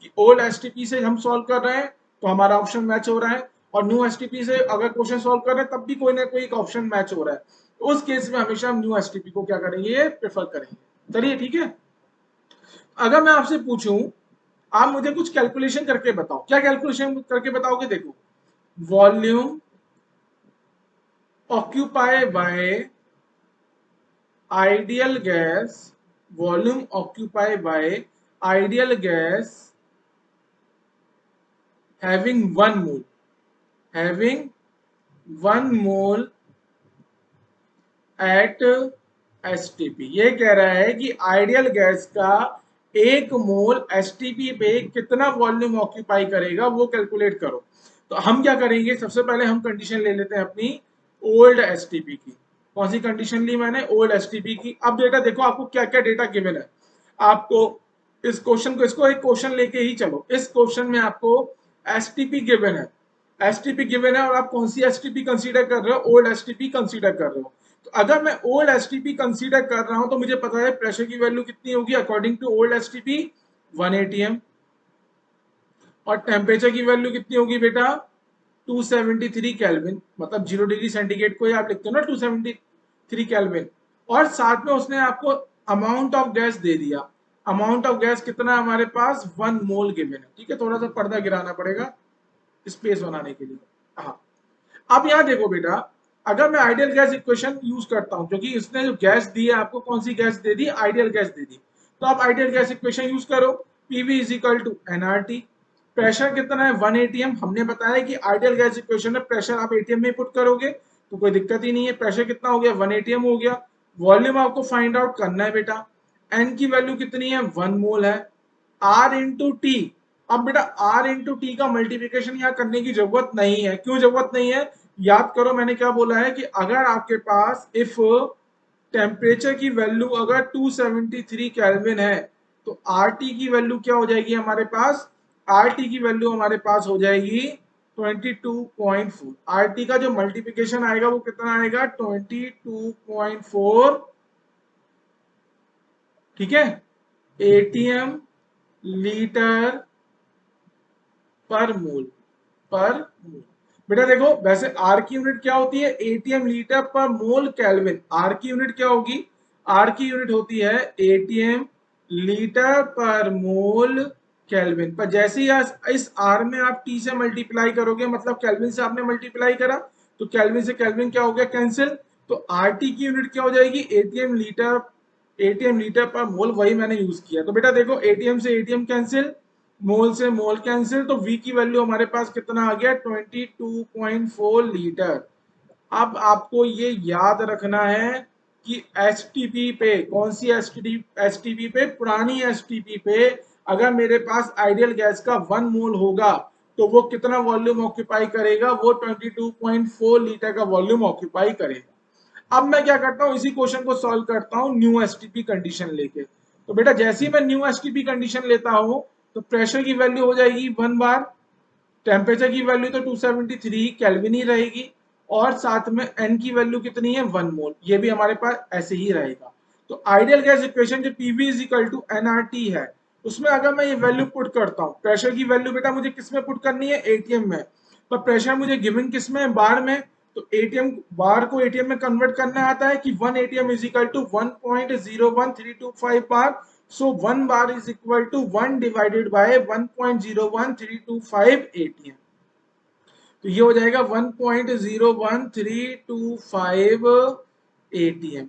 कि ओल्ड एसटीपी से हम सॉल्व कर रहे हैं तो हमारा ऑप्शन मैच हो रहा है, और न्यू एसटीपी से अगर क्वेश्चन सॉल्व कर रहे हैं तब भी कोई ना कोई एक ऑप्शन मैच हो रहा है, तो उस केस में हमेशा हम न्यू एसटीपी को क्या करेंगे, प्रेफर करेंगे। चलिए ठीक है, अगर मैं आपसे पूछूं, आप मुझे कुछ कैलकुलेशन करके बताओ, क्या कैलकुलेशन करके बताओगे, देखो, volume occupy by ideal gas, volume occupied by ideal gas having 1 mole, having 1 mole at STP। ये कह रहा है कि आइडियल गैस का 1 मोल एसटीपी पे कितना वॉल्यूम ऑक्यूपाई करेगा, वो कैलकुलेट करो। तो हम क्या करेंगे, सबसे पहले हम कंडीशन ले लेते हैं अपनी ओल्ड एसटीपी की। कौन सी कंडीशन ली मैंने, ओल्ड एसटीपी की। अब डेटा देखो, आपको क्या क्या डेटा गिवन है, आपको इस क्वेश्चन को, इसको एक क्वेश्चन लेके ही चलो। इस क्वेश्चन में आपको एसटीपी गिवन है, एसटीपी गिवन है, और आप कौन सी एसटीपी कंसीडर कर रहे हो, ओल्ड एसटीपी कंसीडर कर रहे हो। तो अगर मैं ओल्ड एसटीपी कंसीडर कर रहा हूं तो मुझे पता है प्रेशर की वैल्यू कितनी होगी, according to old STP 1 atm, और टेम्परेचर की वैल्यू कितनी होगी बेटा, 273 केल्विन, मतलब 0 डिग्री सेंटीग्रेड को ही आप लिखते हो ना 273 केल्विन। और साथ में उसने आपको अमाउंट ऑफ गैस दे दिया, अमाउंट ऑफ गैस कितना है हमारे पास, 1 मोल गिवन है। ठीक है, थोड़ा सा पर्दा गिराना पड़ेगा स्पेस बनाने के लिए। हाँ, अब यहाँ देखो बेटा, अगर मैं आइडियल गैस इक्वेशन यूज करता हूं, क्योंकि इसने जो गैस दी है आपको, कौन सी गैस दे दी, आइडियल गैस दे दी, तो आप आइडियल गैस इक्वेशन यूज करो, PV is equal to NRT. Pressure कितना है, 1 atm। हमने बताया कि आइडियल गैस इक्वेशन में प्रेशर आप एटीएम में पुट करोगे तो कोई दिक्कत ही नहीं है। प्रेशर कितना हो गया, 1 atm हो गया। वॉल्यूम आपको फाइंड आउट करना है बेटा, एन की वैल्यू कितनी है, 1 मोल है। आर इंटू टी, अब बेटा आर इंटू टी का मल्टीप्लीकेशन यहाँ करने की जरूरत नहीं है। क्यों जरूरत नहीं है, याद करो मैंने क्या बोला है कि अगर आपके पास इफ टेम्परेचर की वैल्यू अगर 273 केल्विन है, तो आर टी की वैल्यू क्या हो जाएगी हमारे पास, आर टी की वैल्यू हमारे पास हो जाएगी 22.4। आर टी का जो मल्टीप्लीकेशन आएगा वो कितना आएगा, 22.4, ठीक है, एटीएम लीटर पर मोल, पर मोल। बेटा देखो, वैसे आर की यूनिट क्या होती है, एटीएम लीटर पर मोल केल्विन। आर की यूनिट क्या होगी, आर की यूनिट होती है एटीएम लीटर पर मोल केल्विन। पर जैसे ही इस आर में आप टी से मल्टीप्लाई करोगे, मतलब केल्विन से आपने मल्टीप्लाई करा, तो केल्विन से केल्विन क्या हो गया, कैंसिल। तो आर टी की यूनिट क्या हो जाएगी, एटीएम लीटर पर मोल, वही मैंने यूज किया। तो बेटा देखो, एटीएम से एटीएम कैंसिल, मोल से मोल कैंसिल, तो V की वैल्यू हमारे पास कितना आ गया, 22.4 लीटर। अब आपको ये याद रखना है कि एसटीपी पे, कौन सी एसटीपी पे, पुरानी एसटीपी पे अगर मेरे पास आइडियल गैस का 1 मोल होगा तो वो कितना वॉल्यूम ऑक्यूपाई करेगा, वो 22.4 लीटर का वॉल्यूम ऑक्यूपाई करेगा। अब मैं क्या करता हूँ, इसी क्वेश्चन को सॉल्व करता हूँ न्यू एसटीपी कंडीशन लेके। तो बेटा जैसे ही मैं न्यू एसटीपी कंडीशन लेता हूँ, तो प्रेशर की वैल्यू हो जाएगी 1 बार, टेम्परेचर की वैल्यू तो 273 केल्विन ही रहेगी, और साथ में एन की वैल्यू कितनी है, 1 मोल, ये भी हमारे पास ऐसे ही रहेगा। तो आइडियल गैस इक्वेशन जो PV is equal to NRT है, उसमें अगर मैं ये वैल्यू पुट करता हूँ, प्रेशर की वैल्यू बेटा मुझे किस में पुट करनी है, एटीएम में, पर प्रेशर मुझे गिवन किस में, बार में, तो एटीएम बार को एटीएम में कन्वर्ट करना आता है कि 1 ATM is equal to 1.01325 bar. So 1 bar is equal to 1 divided by 1.01325 ATM. तो ये हो जाएगा 1.01325 एटीएम।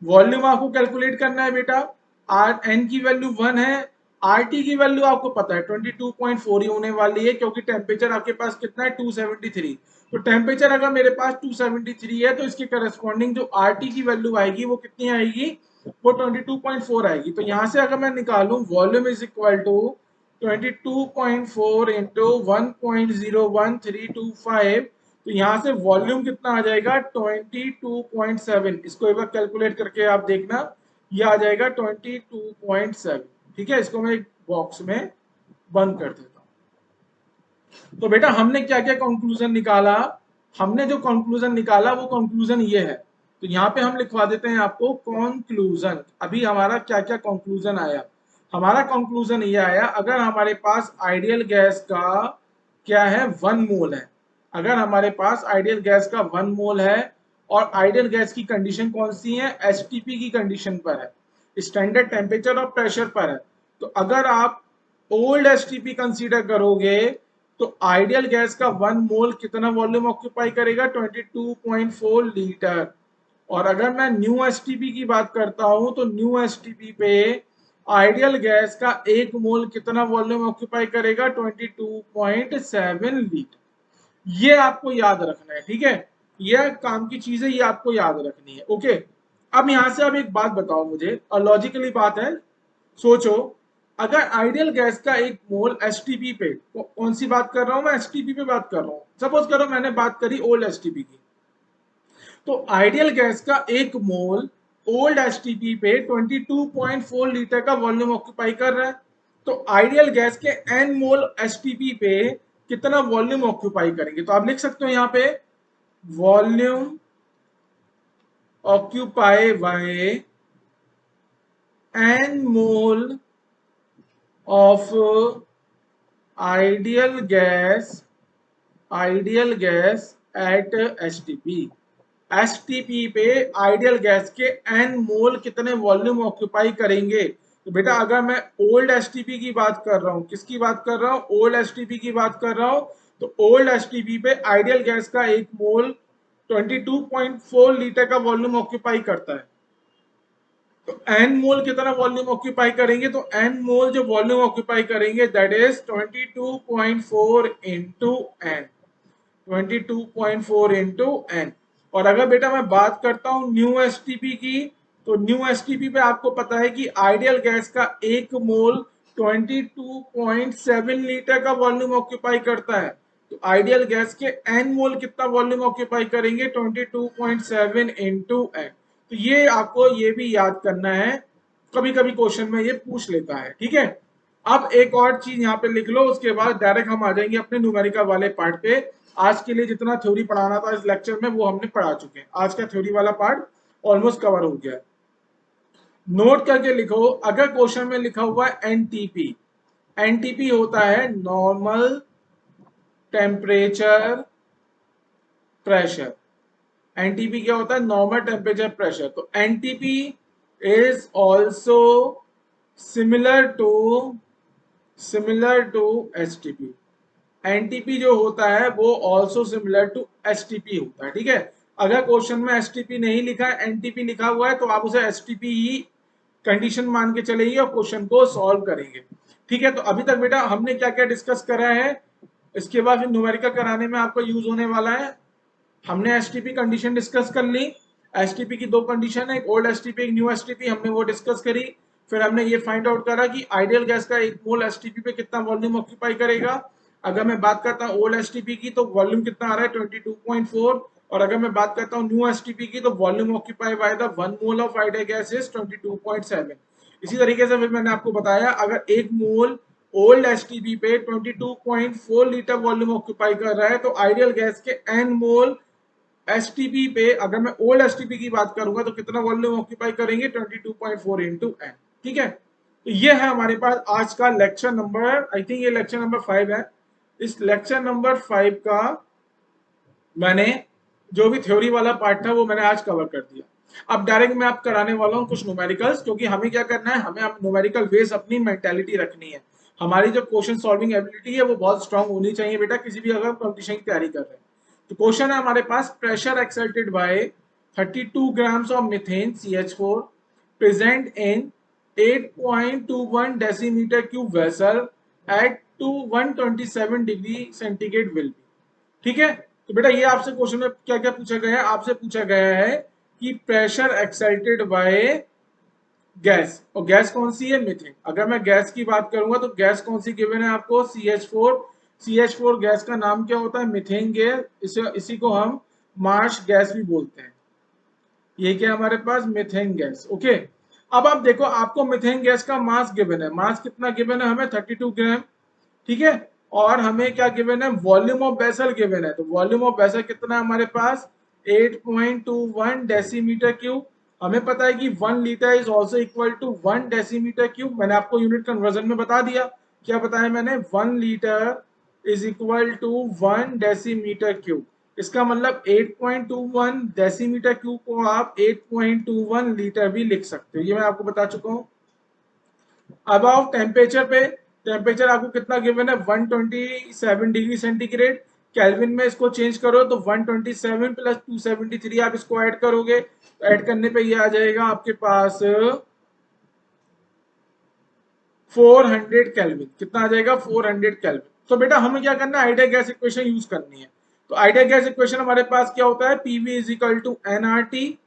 वॉल्यूम आपको कैलकुलेट करना है बेटा। आर एन की वैल्यू 1 है, आर टी की वैल्यू आपको पता है 22.4 ही होने वाली है, क्योंकि टेम्परेचर आपके पास कितना है 273। तो टेम्परेचर अगर मेरे पास 273 है तो इसके करस्पॉन्डिंग जो आर टी की वैल्यू आएगी वो कितनी आएगी, वो 22.4 आएगी। तो यहां से अगर मैं निकालूं volume is equal to 22.4 into 1.01325, तो यहां से वॉल्यूम कितना आ जाएगा 22.7। इसको एक बार कैलकुलेट करके आप देखना, ये आ जाएगा 22.7। ठीक है, इसको मैं एक बॉक्स में बंद कर देता हूं। तो बेटा हमने क्या क्या कंक्लूजन निकाला, हमने जो कंक्लूजन निकाला वो कंक्लूजन ये है। तो यहाँ पे हम लिखवा देते हैं आपको कंक्लूजन। अभी हमारा क्या क्या कंक्लूजन आया, हमारा कंक्लूजन ये आया, अगर हमारे पास आइडियल गैस का क्या है 1 मोल है, अगर हमारे पास आइडियल गैस का 1 मोल है और आइडियल गैस की कंडीशन कौन सी है, एसटीपी की कंडीशन पर है, स्टैंडर्ड टेम्परेचर और प्रेशर पर है। तो अगर आप ओल्ड एसटीपी कंसीडर करोगे तो आइडियल गैस का 1 मोल कितना वॉल्यूम ऑक्यूपाई करेगा 22.4 लीटर। और अगर मैं न्यू एसटीपी की बात करता हूं तो न्यू एसटीपी पे आइडियल गैस का 1 मोल कितना वॉल्यूम ऑक्यूपाई करेगा 22.7 लीटर। ये आपको याद रखना है, ठीक है, ये काम की चीजें ये आपको याद रखनी है। ओके, अब यहां से अब एक बात बताओ मुझे, और लॉजिकली बात है, सोचो, अगर आइडियल गैस का 1 मोल एसटीपी पे, कौन सी बात कर रहा हूं मैं, एसटीपी पे बात कर रहा हूं, सपोज करो मैंने बात करी ओल्ड एसटीपी की, तो आइडियल गैस का 1 मोल ओल्ड एसटीपी पे 22.4 लीटर का वॉल्यूम ऑक्यूपाई कर रहा है। तो आइडियल गैस के एन मोल एसटीपी पे कितना वॉल्यूम ऑक्यूपाई करेंगे, तो आप लिख सकते हो यहां पे volume occupy by N mole of ideal gas at STP. STP पे आइडियल गैस के एन मोल कितने वॉल्यूम ऑक्यूपाई करेंगे। तो बेटा अगर मैं ओल्ड एसटीपी की बात कर रहा हूं, किसकी बात कर रहा हूं, ओल्ड एसटीपी की बात कर रहा हूं, तो ओल्ड एसटीपी पे आइडियल गैस का 1 मोल 22.4 लीटर का वॉल्यूम ऑक्यूपाई करता है। तो एन मोल कितना वॉल्यूम ऑक्यूपाई करेंगे, तो एन मोल जो वॉल्यूम ऑक्यूपाई करेंगे that is 22.4 into N, 22.4 into N. और अगर बेटा मैं बात करता हूं न्यू एसटीपी की, तो न्यू एसटीपी पे आपको पता है कि आइडियल गैस का 1 मोल 22.7 लीटर का वॉल्यूम ऑक्यूपाई करता है। तो आइडियल गैस के एन मोल कितना वॉल्यूम ऑक्यूपाई करेंगे 22.7 इंटू एन। तो ये आपको ये भी याद करना है, कभी कभी क्वेश्चन में ये पूछ लेता है, ठीक है। अब एक और चीज यहाँ पे लिख लो, उसके बाद डायरेक्ट हम आ जाएंगे अपने न्यूमेरिकल वाले पार्ट पे। आज के लिए जितना थ्योरी पढ़ाना था इस लेक्चर में वो हमने पढ़ा चुके हैं, आज का थ्योरी वाला पार्ट ऑलमोस्ट कवर हो गया है। नोट करके लिखो, अगर क्वेश्चन में लिखा हुआ है एनटीपी, एनटीपी होता है नॉर्मल टेम्परेचर प्रेशर। एनटीपी क्या होता है, नॉर्मल टेम्परेचर प्रेशर। तो NTP is also similar to STP. NTP जो होता है वो ऑल्सो सिमिलर टू एसटीपी होता है, ठीक है। अगर क्वेश्चन में एसटीपी नहीं लिखा है, एनटीपी लिखा हुआ है, तो आप उसे एसटीपी ही कंडीशन मान के चलेंगे और क्वेश्चन को सॉल्व करेंगे, ठीक है। तो अभी तक बेटा हमने क्या क्या डिस्कस करा है, इसके बाद फिर न्यूमेरिकल कराने में आपको यूज होने वाला है। हमने एसटीपी कंडीशन डिस्कस कर ली, एसटीपी की 2 कंडीशन है, एक ओल्ड एसटीपी एक न्यू एसटीपी, हमने वो डिस्कस करी। फिर हमने ये फाइंड आउट करा कि आइडियल गैस का 1 मोल एसटीपी पे कितना वॉल्यूम ऑक्यूपाई करेगा। अगर मैं बात करता हूँ ओल्ड एसटीपी की तो वॉल्यूम कितना आ रहा है 22.4, और अगर मैं बात करता हूँ न्यू एसटीपी की तो volume occupy by the 1 mole of ideal gas is 22.7। इसी तरीके से फिर मैंने आपको बताया, अगर 1 मोल ओल्ड एसटीपी पे 22.4 लीटर वॉल्यूम ऑक्यूपाई कर रहा है, तो आइडियल गैस के एन मोल एसटीपी पे, अगर मैं ओल्ड एसटीपी की बात करूंगा तो कितना वॉल्यूम ऑक्यूपाई करेंगे 22.4 इंटू एन, ठीक है। तो ये है हमारे पास आज का लेक्चर नंबर, आई थिंक ये लेक्चर नंबर 5 है। इस लेक्चर नंबर 5 का मैंने जो भी थ्योरी वाला पार्ट था वो मैंने आज कवर कर दिया। अब डायरेक्ट मैं आप कराने वाला हूँ कुछ न्यूमेरिकल्स, क्योंकि हमें क्या करना है, हमें अब न्यूमेरिकल बेस अपनी मेंटेलिटी रखनी है। हमारी जो क्वेश्चन सॉल्विंग एबिलिटी है वो बहुत स्ट्रांग होनी चाहिए बेटा, किसी भी अगर कंपटीशन की तैयारी कर रहे हैं। तो क्वेश्चन है हमारे पास, pressure exerted by 32 grams of methane CH4 present in 8.21 decimeter cube vessel at to 127 degree centigrade will be. ठीक है, तो बेटा ये आपसे क्वेश्चन में क्या क्या पूछा गया है, आपसे पूछा गया है कि प्रेशर एक्साइटेड बाय गैस, और गैस कौन सी है, मीथेन। अगर मैं गैस की बात करूंगा तो गैस कौन सी गिवन है आपको, CH4। CH4 गैस का नाम क्या होता है, मीथेन गैस, इसी को हम मार्श गैस भी बोलते हैं। ये क्या हमारे पास, मीथेन गैस। ओके, अब आप देखो, आपको मीथेन गैस का मास गिवन है, मास कितना गिवन है हमें, 32 ग्राम। ठीक है, और हमें क्या गिवन है, वॉल्यूम ऑफ वेसल गिवन है। तो वॉल्यूम ऑफ वेसल कितना है हमारे पास, 8.21 डेसीमीटर क्यूब। हमें पता है कि 1 litre is also equal to 1 decimetre cube. मैंने आपको यूनिट कन्वर्जन में बता दिया, क्या बताया मैंने, 1 litre is equal to 1 decimetre cube. इसका मतलब 8.21 डेसीमीटर क्यूब को आप 8.21 लीटर भी लिख सकते हो, ये मैं आपको बता चुका हूं। अब आओ टेम्परेचर पे, टेम्परेचर आपको कितना गिवन है, 127 डिग्री सेंटीग्रेड। केल्विन में इसको चेंज करो तो 127 प्लस 273 आप इसको ऐड करोगे, तो ऐड करने पे ये आ जाएगा आपके पास 400 केल्विन। कितना आ जाएगा, 400 केल्विन। तो बेटा हमें क्या करना है, आइडियल गैस इक्वेशन यूज करनी है। तो आइडियल गैस इक्वेशन हमारे पास क्या होता है, PV is equal to NRT.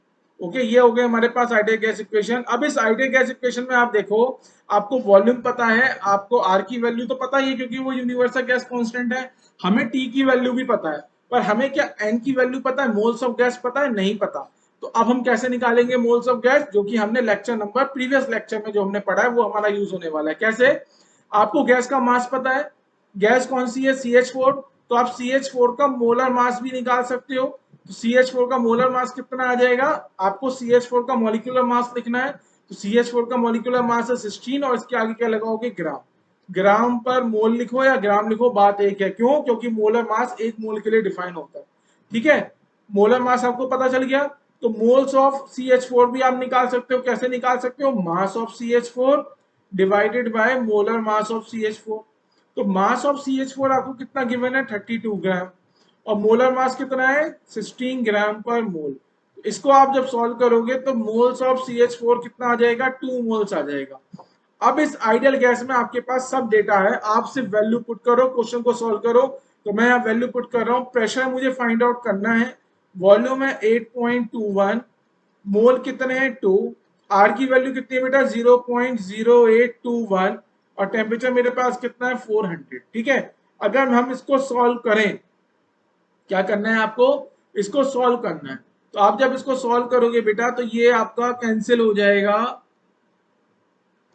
Okay, ये हो गया हमारे पास आइडियल गैस इक्वेशन। अब इस आइडियल गैस इक्वेशन में आप देखो, आपको वॉल्यूम पता है, आपको आर की वैल्यू तो पता ही है क्योंकि वो यूनिवर्सल गैस कांस्टेंट है। हमें टी की वैल्यू भी पता है, पर हमें क्या एन की वैल्यू पता है, मोल्स ऑफ गैस पता है, नहीं पता। तो अब हम कैसे निकालेंगे मोल्स ऑफ गैस, जो कि हमने लेक्चर नंबर, प्रीवियस लेक्चर में जो हमने पढ़ा है वो हमारा यूज होने वाला है। कैसे, आपको गैस का मास पता है, गैस कौन सी है, CH4। तो आप CH4 का मोलर मास भी निकाल सकते हो। तो CH4 का मोलर मास कितना आ जाएगा, आपको CH4 का मॉलिक्यूलर मास लिखना है। तो CH4 का मॉलिक्यूलर मास है 16, और इसके आगे क्या लगाओगे, ग्राम। ग्राम पर मोल लिखो या ग्राम लिखो, बात एक है। क्यों, क्योंकि मोलर मास एक मोल के लिए डिफाइन होता है। ठीक है, मोलर मास आपको पता चल गया। तो मोल्स ऑफ CH4 भी आप निकाल सकते हो, कैसे निकाल सकते हो, mass of CH4 divided by molar mass of CH4। तो मास ऑफ CH4 आपको कितना गिवन है, 32 ग्राम, और मोलर मास कितना है, 16 ग्राम पर मोल। इसको आप जब सॉल्व करोगे तो मोल्स ऑफ CH4 कितना आ जाएगा, 2 मोल्स आ जाएगा। अब इस आइडियल गैस में आपके पास सब डेटा है, आप सिर्फ वैल्यू पुट करो, क्वेश्चन को सॉल्व करो। तो मैं यहाँ वैल्यू पुट कर रहा हूँ, प्रेशर मुझे फाइंड आउट करना है, वॉल्यूम है 8.21, मोल कितने हैं 2, आर की वैल्यू कितनी है बेटा 0.0821, और टेम्परेचर मेरे पास कितना है 400। ठीक है, अगर हम इसको सॉल्व करें, क्या करना है आपको, इसको सॉल्व करना है। तो आप जब इसको सॉल्व करोगे बेटा तो ये आपका कैंसिल हो जाएगा,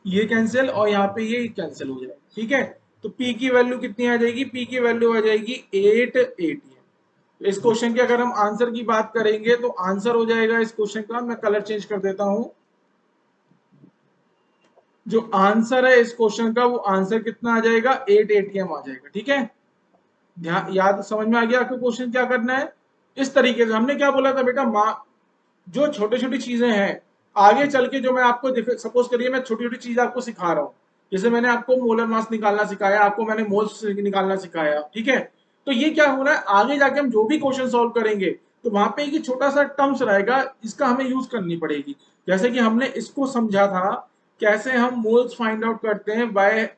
ये कैंसिल, और यहाँ पे ये कैंसिल हो जाएगा। ठीक है, तो P की वैल्यू कितनी आ जाएगी, P की वैल्यू आ जाएगी 880। इस क्वेश्चन के अगर हम आंसर की बात करेंगे तो आंसर हो जाएगा इस क्वेश्चन का, मैं कलर चेंज कर देता हूं, जो आंसर है इस क्वेश्चन का वो आंसर कितना आ जाएगा, 8 ATM आ जाएगा। ठीक है, ध्यान, याद समझ में आ गया आपको क्वेश्चन क्या करना है। इस तरीके से हमने क्या बोला था बेटा, जो छोटी छोटी चीजें हैं, आगे चल के जो मैं आपको, सपोज करिए मैं छोटी छोटी चीज आपको सिखा रहा हूँ, जैसे मैंने आपको मोलर मास निकालना सिखाया, आपको मैंने मोल्स निकालना सिखाया। ठीक है, तो ये क्या हो रहा है, आगे जाके हम जो भी क्वेश्चन सॉल्व करेंगे तो वहां पे एक छोटा सा टर्म्स रहेगा, इसका हमें यूज करनी पड़ेगी। जैसे कि हमने इसको समझा था, कैसे हम मोल्स फाइंड आउट करते हैं by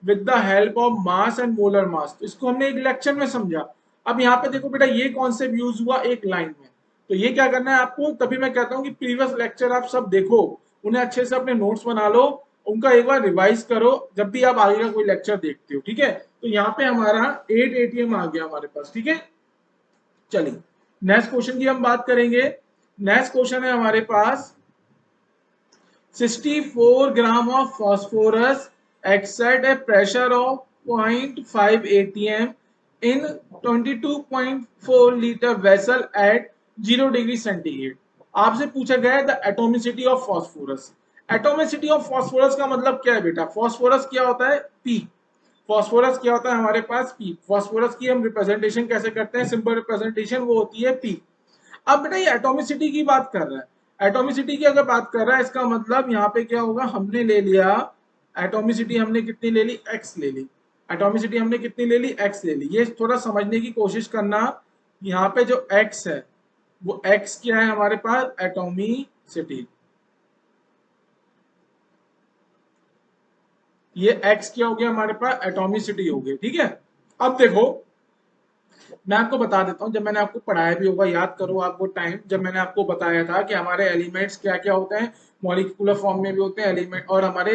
with the help of mass and molar mass, तो इसको हमने एक लेक्चर में समझा। अब यहाँ पे देखो बेटा, ये कॉन्सेप्ट यूज हुआ एक लाइन में, तो ये क्या करना है आपको, तभी मैं कहता हूँ कि प्रीवियस लेक्चर आप सब देखो, उन्हें अच्छे से अपने नोट्स बना लो, उनका एक बार रिवाइज करो जब भी आप आगे का कोई लेक्चर देखते हो। ठीक है, तो यहाँ पे हमारा 8 ATM आ गया हमारे पास। ठीक है, चलिए नेक्स्ट क्वेश्चन की हम बात करेंगे। नेक्स्ट क्वेश्चन है हमारे पास, 64 ग्राम of phosphorus exert a pressure of 0.5 atm in 22.4 liter vessel at 0 degree centigrade. आपसे पूछा गया है the atomicity of phosphorus. Atomicity of phosphorus का मतलब क्या है बेटा, फॉस्फोरस क्या होता है, पी। फॉस्फोरस क्या होता है हमारे पास, पी। फॉस्फोरस की हम रिप्रेजेंटेशन कैसे करते हैं, सिंपल रिप्रेजेंटेशन वो होती है पी। अब बेटा ये एटॉमिसिटी की बात कर रहा है, एटॉमिसिटी की अगर बात कर रहा है इसका मतलब यहाँ पे क्या होगा, हमने ले लिया एटॉमिसिटी, हमने कितनी ले ली, एक्स ले ली, एटॉमिसिटी हमने कितनी ले ली, एक्स ले ली। ये थोड़ा समझने की कोशिश करना, यहाँ पे जो एक्स है वो एक्स क्या है हमारे पास, एटॉमिसिटी, ये एक्स क्या हो गया हमारे पास, एटॉमिसिटी हो गई, ठीक है। अब देखो मैं आपको बता देता हूँ, जब मैंने आपको पढ़ाया भी होगा, याद करो आप वो टाइम जब मैंने आपको बताया था कि हमारे एलिमेंट्स क्या क्या होते हैं, मॉलिक्यूलर फॉर्म में भी होते हैं एलिमेंट, और हमारे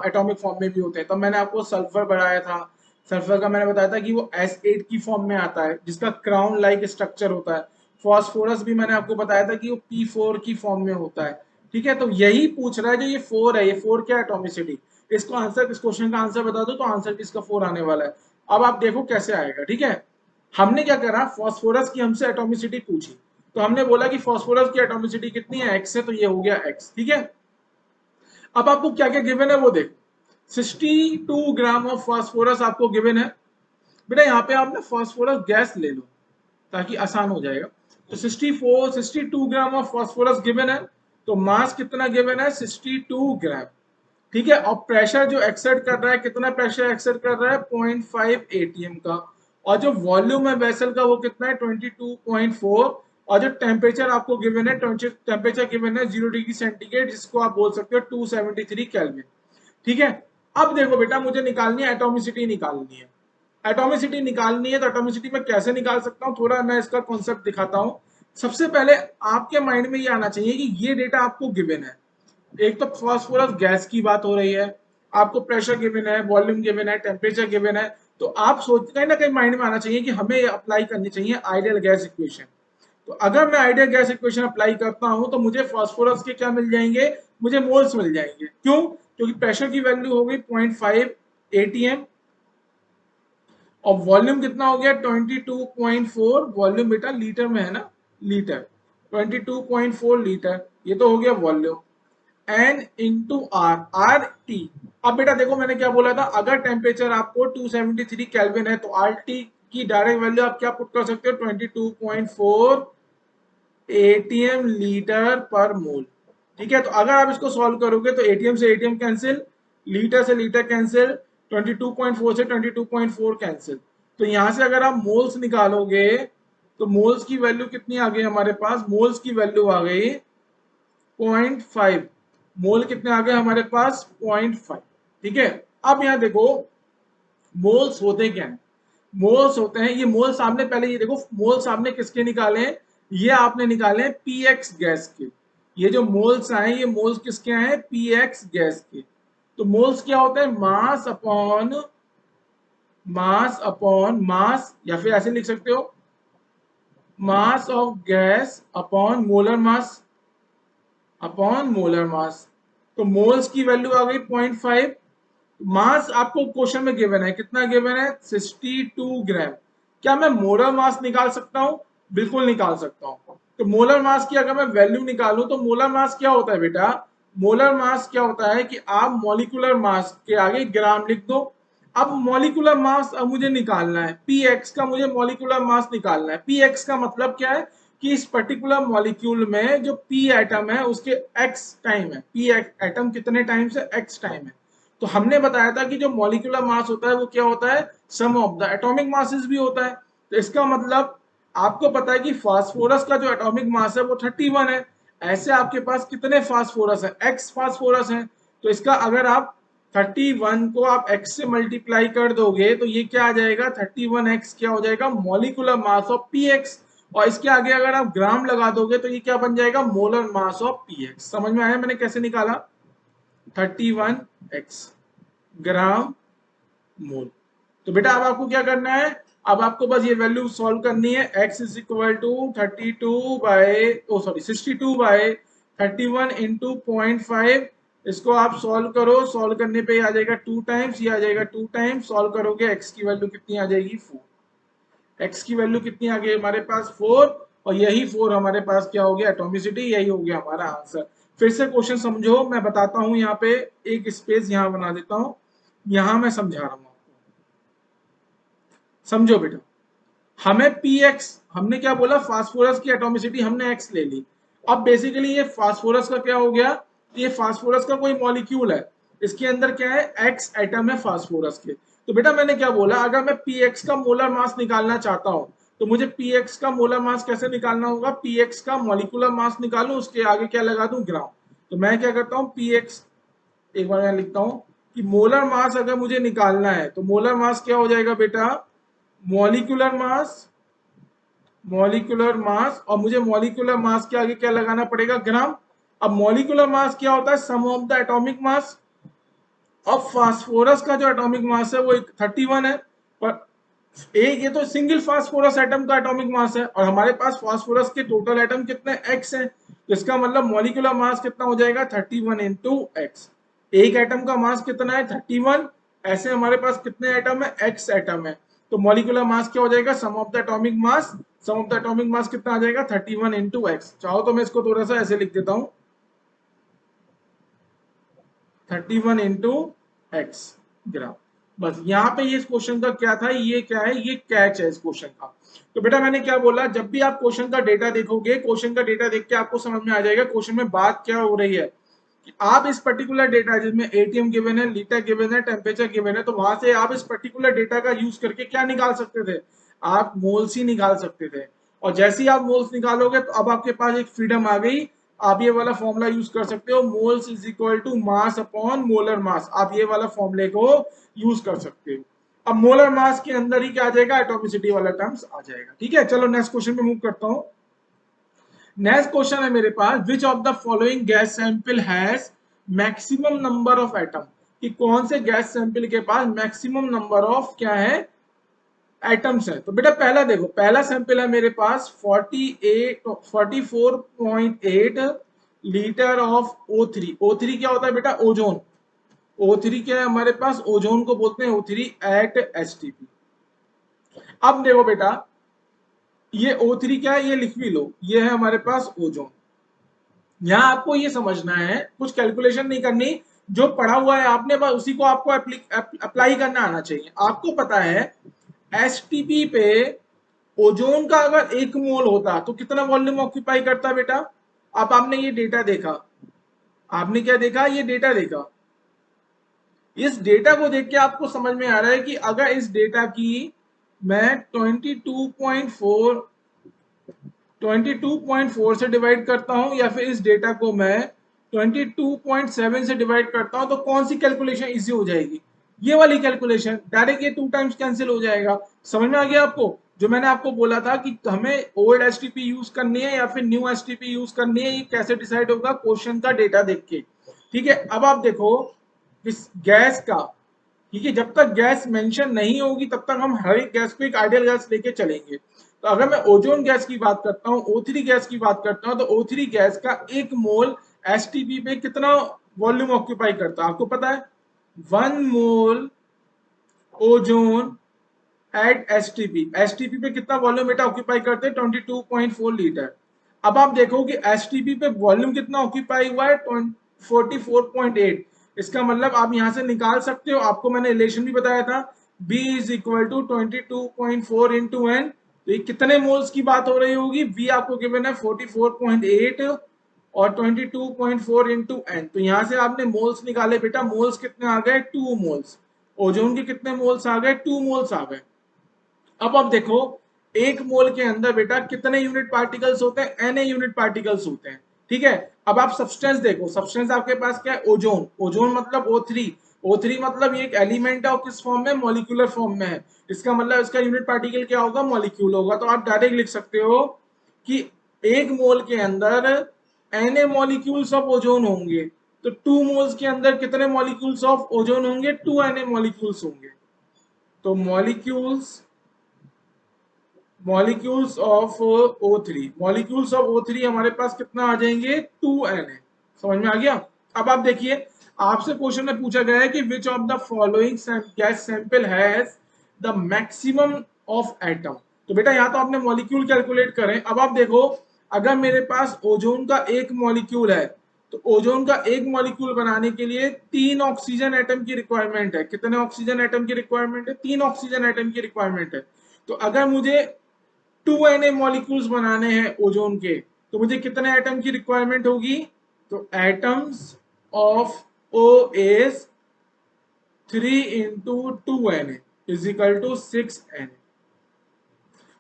एटॉमिक फॉर्म में भी होते हैं। तब मैंने आपको सल्फर बताया था, सल्फर का मैंने बताया था कि वो S8 की फॉर्म में आता है जिसका क्राउन लाइक स्ट्रक्चर होता है। फॉस्फोरस भी मैंने आपको बताया था कि वो P4 की फॉर्म में होता है, ठीक है। तो यही पूछ रहा है जो ये 4 है, ये 4 क्या एटॉमिसिटी, इसको आंसर, इस क्वेश्चन का आंसर बता दो तो आंसर भी इसका 4 आने वाला है। अब आप देखो कैसे आएगा, ठीक है। हमने क्या करा, फास्फोरस की हमसे एटॉमिसिटी पूछी, तो हमने बोला कि फास्फोरस की एटॉमिसिटी कितनी है, एक्स है, तो ये हो गया एक्स, ठीक है। अब आपको क्या क्या गिवन है वो देखो, 62 ग्राम ऑफ फास्फोरस आपको गिवन है। बेटा यहाँ पे आप ना फास्फोरस गैस ले लो ताकि आसान हो जाएगा। तो 62 ग्राम ऑफ फास्फोरस गिवन है, तो मास कितना गिवन है, 62 ग्राम, ठीक है। और प्रेशर जो एक्सर्ट कर रहा है, कितना प्रेशर एक्सर्ट कर रहा है, 0.5 एटीएम का, और जो वॉल्यूम है वेसल का वो कितना है, 22.4, और जो टेम्परेचर आपको गिवन है, टेम्परेचर गिवन है 0 डिग्री सेंटीग्रेड, जिसको आप बोल सकते हो 273 केल्विन, ठीक है। अब देखो बेटा मुझे निकालनी है एटॉमिसिटी, निकालनी है एटॉमिसिटी, निकालनी है। तो एटॉमिसिटी मैं कैसे निकाल सकता हूँ, थोड़ा मैं इसका कॉन्सेप्ट दिखाता हूँ। सबसे पहले आपके माइंड में ये आना चाहिए कि ये डेटा आपको गिवन है, एक तो फास्फोरस गैस की बात हो रही है, आपको प्रेशर गिवन है, वॉल्यूम गिवन है, टेम्परेचर गिवन है, तो आप सोच, कहीं ना कहीं माइंड में आना चाहिए कि हमें अप्लाई करनी चाहिए आइडियल गैस इक्वेशन। तो अगर मैं आइडियल गैस इक्वेशन अप्लाई करता हूं तो मुझे फास्फोरस के क्या मिल जाएंगे, मुझे मोल्स मिल जाएंगे। क्यों, क्योंकि प्रेशर की वैल्यू हो गई 0.5 एटीएम, और वॉल्यूम कितना हो गया 22.4, वॉल्यूम बेटा लीटर में है ना, लीटर, 22.4 लीटर, ये तो हो गया volume. N into R, R T. अब बेटा देखो मैंने क्या बोला था, अगर टेम्परेचर आपको 273 केल्विन है तो आर टी की डायरेक्ट वैल्यू आप क्या पुट कर सकते हो, 22.4 एटीएम लीटर पर मोल, ठीक है। तो अगर आप इसको सॉल्व करोगे तो एटीएम से एटीएम कैंसिल, लीटर से लीटर कैंसिल, 22.4 से 22.4 कैंसिल। तो यहां से अगर आप मोल्स निकालोगे तो मोल्स की वैल्यू कितनी आ गई हमारे पास, मोल्स की वैल्यू आ गई 0.5, मोल कितने आ गए हमारे पास, 0.5, ठीक है। अब यहां देखो मोल्स होते क्या है, मोल्स होते हैं, ये मोल सामने, पहले ये देखो मोल सामने किसके निकाले हैं, ये आपने निकाले हैं पीएक्स गैस के। ये जो मोल्स आए ये मोल्स किसके आए, पीएक्स गैस के। तो मोल्स क्या होते हैं, मास अपॉन मास, या फिर ऐसे लिख सकते हो मास of gas upon molar mass, upon molar mass. तो मोल्स की वैल्यू आ गई 0.5, मास आपको क्वेश्चन में गिवन है, कितना गिवन है, 62 ग्राम। क्या मैं मोलर मास निकाल सकता हूं, बिल्कुल निकाल सकता हूं। तो मोलर मास की अगर मैं वैल्यू निकालूं तो मोलर मास क्या होता है बेटा, मोलर मास क्या होता है कि आप मॉलिक्यूलर मास के आगे ग्राम लिख दो। अब मॉलिक्यूलर मास अब मुझे निकालना है, पी एक्स का मुझे मॉलिक्यूलर मास निकालना है। पी एक्स का मतलब क्या है कि इस पर्टिकुलर मॉलिक्यूल में जो पी एटम है उसके एक्स टाइम है, पी एटम कितने टाइम से, एक्स टाइम है। तो हमने बताया था कि जो मॉलिक्यूलर मास होता है वो क्या होता है, सम ऑफ द एटॉमिक मासेस भी होता है। तो इसका मतलब आपको पता है कि फास्फोरस का जो एटॉमिक मास है वो 31 है। ऐसे आपके पास कितने फास्फोरस है, एक्स फास्फोरस है। तो इसका अगर आप 31 को आप x से मल्टीप्लाई कर दोगे तो ये क्या आ जाएगा, 31x क्या हो जाएगा, मॉलिक्यूलर मास ऑफ px, और इसके आगे अगर आप ग्राम लगा दोगे तो ये क्या बन जाएगा, मोलर मास ऑफ px। समझ में आया मैंने कैसे निकाला, 31x ग्राम मोल। तो बेटा अब आपको क्या करना है, अब आपको बस ये वैल्यू सॉल्व करनी है, x is equal to 62 into 0.5, इसको आप सॉल्व करो, सॉल्व करने पे आ जाएगा 2 टाइम्स, ये आ जाएगा 2 टाइम्स, सॉल्व करोगे x की वैल्यू कितनी आ जाएगी, 4, x की वैल्यू कितनी आ गई हमारे पास, 4, और यही 4 हमारे पास क्या हो गया, एटॉमिसिटी, यही हो गया हमारा आंसर। फिर से क्वेश्चन समझो, मैं बताता हूं, यहाँ पे एक स्पेस यहाँ बना देता हूं, यहां मैं समझा रहा हूं, समझो बेटा। हमें px, हमने क्या बोला, फास्फोरस की एटॉमिसिटी हमने x ले ली। अब बेसिकली ये फास्फोरस का क्या हो गया, ये फास्फोरस का कोई मॉलिक्यूल है, इसके अंदर क्या है, x एटम है फास्फोरस के। तो बेटा मैंने क्या बोला, अगर मैं px का मोलर मास निकालना चाहता हूं तो मुझे px का मोलर मास कैसे निकालना होगा, px का मॉलिक्यूलर मास निकालूं, उसके आगे क्या लगा दूं, ग्राम। तो मैं क्या करता हूं, px, एक बार मैं लिखता हूं कि मोलर मास अगर मुझे निकालना है तो मोलर मास क्या हो जाएगा बेटा, मॉलिक्यूलर मास, मॉलिक्यूलर मास, और मुझे मॉलिक्यूलर मास के आगे क्या लगाना पड़ेगा, ग्राम। अब मॉलिक्यूलर मास क्या होता है, सम ऑफ द एटॉमिक मास। अब फास्फोरस का जो एटॉमिक मास है वो 31 है, पर एक ये तो सिंगल फास्फोरस एटम का एटॉमिक मास है, और हमारे पास फास्फोरस के टोटल एटम कितने, एक्स है, तो इसका मतलब मॉलिक्यूलर मास कितना हो जाएगा, 31 इंटू एक्स। एक एटम का मास कितना है, 31, ऐसे हमारे पास कितने एटम है, एक्स एटम है। तो मॉलिक्यूलर मास क्या हो जाएगा, sum of the atomic mass, sum of the atomic mass कितना आ जाएगा, 31 इंटू एक्स। चाहो तो मैं इसको थोड़ा सा ऐसे लिख देता हूं, 31 इंटू एक्स ग्राम। बस यहाँ पे ये इस क्वेश्चन का क्या था, ये क्या है, ये कैच है इस क्वेश्चन का। तो बेटा मैंने क्या बोला, जब भी आप क्वेश्चन का डेटा देखोगे, क्वेश्चन का डेटा देख के आपको समझ में आ जाएगा क्वेश्चन में बात क्या हो रही है, कि आप इस पर्टिकुलर डेटा जिसमें एटीएम गिवन है, लीटर गिवन है, टेम्परेचर गिवन है, तो वहां से आप इस पर्टिकुलर डेटा का यूज करके क्या निकाल सकते थे, आप मोल्स ही निकाल सकते थे। और जैसे ही आप मोल्स निकालोगे तो अब आपके पास एक फ्रीडम आ गई, आप ये वाला फॉर्मूला यूज कर सकते हो, moles is equal to mass upon molar mass, आप ये वाला फॉर्मूले को यूज कर सकते हो। अब मोलर मास के अंदर ही क्या आ जाएगा, एटॉमिसिटी वाला टर्म्स आ जाएगा। ठीक है, चलो नेक्स्ट क्वेश्चन पे मूव करता हूं। नेक्स्ट क्वेश्चन है मेरे पास, which of the following gas sample has maximum number of atom, कि कौन से गैस सैंपल के पास मैक्सिमम नंबर ऑफ क्या है, एटम्स है। तो बेटा पहला देखो, पहला सैंपल है मेरे पास 44.8 लीटर ऑफ O3। O3 क्या होता है बेटा, ओजोन। O3 क्या है हमारे पास, ओजोन को बोलते हैं O3 एट STP। अब देखो बेटा, ये O3 क्या है, ये लिख भी लो, ये है हमारे पास ओजोन। यहाँ आपको ये समझना है, कुछ कैलकुलेशन नहीं करनी, जो पढ़ा हुआ है आपने बस उसी को आपको अप्लाई करना आना चाहिए। आपको पता है STP पे ओजोन का अगर 1 मोल होता तो कितना वॉल्यूम ऑक्यूपाई करता बेटा। अब आपने ये डेटा देखा, आपने क्या देखा, ये डेटा देखा। इस डेटा को देख के आपको समझ में आ रहा है कि अगर इस डेटा की मैं 22.4 से डिवाइड करता हूं, या फिर इस डेटा को मैं 22.7 से डिवाइड करता हूं, तो कौन सी कैलकुलेशन इजी हो जाएगी, ये वाली कैलकुलेशन। डायरेक्ट ये 2 टाइम्स कैंसिल हो जाएगा। समझ में आ गया आपको, जो मैंने आपको बोला था कि हमें ओल्ड एसटीपी यूज करनी है या फिर न्यू एसटीपी यूज करनी है, ये कैसे डिसाइड होगा, क्वेश्चन का डेटा देख के। ठीक है, अब आप देखो इस गैस का, ठीक है, जब तक गैस मेंशन नहीं होगी तब तक हम हर एक गैस को एक आइडियल गैस लेके चलेंगे। तो अगर मैं ओजोन गैस की बात करता हूँ, O3 गैस की बात करता हूँ, तो O3 गैस का 1 मोल STP पे कितना वॉल्यूम ऑक्यूपाई करता है, आपको पता है, 1 मोल ओजोन एट STP पे कितना वॉल्यूम बेटा ऑक्यूपाई करते हैं, 22.4 लीटर। अब आप देखो कि STP पे वॉल्यूम कितना ऑक्यूपाई हुआ है, 44.8। इसका मतलब आप यहां से निकाल सकते हो, आपको मैंने रिलेशन भी बताया था, B is equal to 22.4 into N. तो ये कितने मोल्स की बात हो रही होगी, B आपको गिवन है 44.8 और 22.4 इंटू एन। तो यहां से आपने मोल्स निकाले बेटा, मोल्स कितने आ गए, 2 मोल्स। ओजोन के कितने मोल्स आ गए, 2 मोल्स आ गए। अब आप देखो, 1 मोल के अंदर बेटा कितने यूनिट पार्टिकल्स होते हैं, Na यूनिट पार्टिकल्स होते हैं। ठीक है, अब आप सब्सटेंस देखो, सब्सटेंस आपके पास क्या है, ओजोन। ओजोन मतलब O3। O3 मतलब ये एक एलिमेंट है और किस फॉर्म में, मॉलिक्यूलर फॉर्म में है। इसका मतलब इसका यूनिट पार्टिकल क्या होगा, मॉलिक्यूल होगा। तो आप डायरेक्ट लिख सकते हो कि 1 मोल के अंदर Na मॉलिक्यूल्स ऑफ ओजोन होंगे, तो 2 मोल्स के अंदर कितने मॉलिक्यूल्स ऑफ ओजोन होंगे, 2 Na मॉलिक्यूल्स होंगे। तो molecules of O3, molecules of O3 हमारे पास कितना आ जाएंगे, 2Na। समझ में आ गया। अब आप देखिए, आपसे क्वेश्चन में पूछा गया है कि विच of the following gas sample has the maximum of atom. तो बेटा यहाँ तो आपने मॉलिक्यूल कैलकुलेट करें। अब आप देखो, अगर मेरे पास ओजोन का 1 मॉलिक्यूल है, तो ओजोन का 1 मॉलिक्यूल बनाने के लिए 3 ऑक्सीजन एटम की रिक्वायरमेंट है। कितने ऑक्सीजन एटम की रिक्वायरमेंट है, 3 ऑक्सीजन एटम की रिक्वायरमेंट है। तो अगर मुझे 2Na मॉलिक्यूल्स बनाने हैं ओजोन के, तो मुझे कितने एटम की रिक्वायरमेंट होगी? तो atoms of O is 3 into 2Na is equal to 6Na।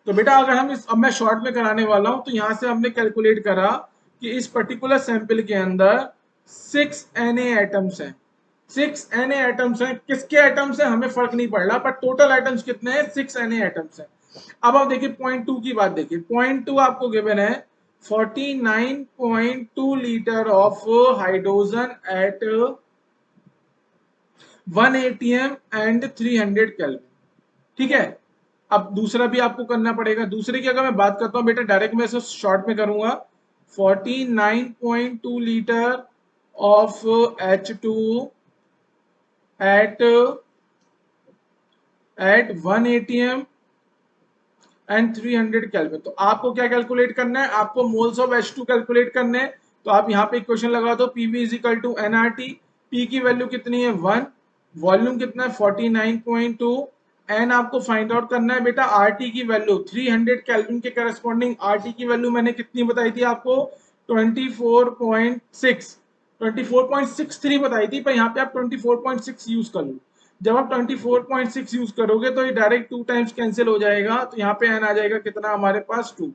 तो बेटा अगर हम अब मैं शॉर्ट में कराने वाला हूं, तो यहां से हमने कैलकुलेट करा कि इस पर्टिकुलर सैंपल के अंदर 6Na एटम्स हैं। 6Na एटम्स हैं, किसके एटम्स हैं हमें फर्क नहीं पड़ रहा, पर टोटल एटम्स कितने हैं? 6Na एटम्स हैं। अब आप देखिए पॉइंट 2 की बात देखिए, पॉइंट 2 आपको गिवन है 49.2 litre of hydrogen at 1 atm and 300 kelvin. ठीक है, अब दूसरा भी आपको करना पड़ेगा। दूसरे की अगर मैं बात करता हूं बेटा, डायरेक्ट मैं इसे शॉर्ट में करूंगा। 49.2 litre of H2 at 1 atm and 300 kelvin. तो आपको क्या कैलकुलेट करना है? आपको मोल्स ऑफ H2 कैलकुलेट करने हैं। तो आप यहाँ पे इक्वेशन लगा दो, PV is equal to nRT। P की वैल्यू कितनी है? 1। वॉल्यूम कितना है? 49.2। एन आपको फाइंड आउट करना है बेटा RT की वैल्यू 300 केल्विन के करस्पॉन्डिंग RT की वैल्यू मैंने कितनी बताई थी आपको? 24.63 बताई थी, पर यहाँ पे आप 24.6 यूज कर लो। जब आप 24.6 यूज करोगे तो ये डायरेक्ट 2 टाइम्स कैंसिल हो जाएगा, तो यहाँ पे एन आ जाएगा कितना हमारे पास? 2।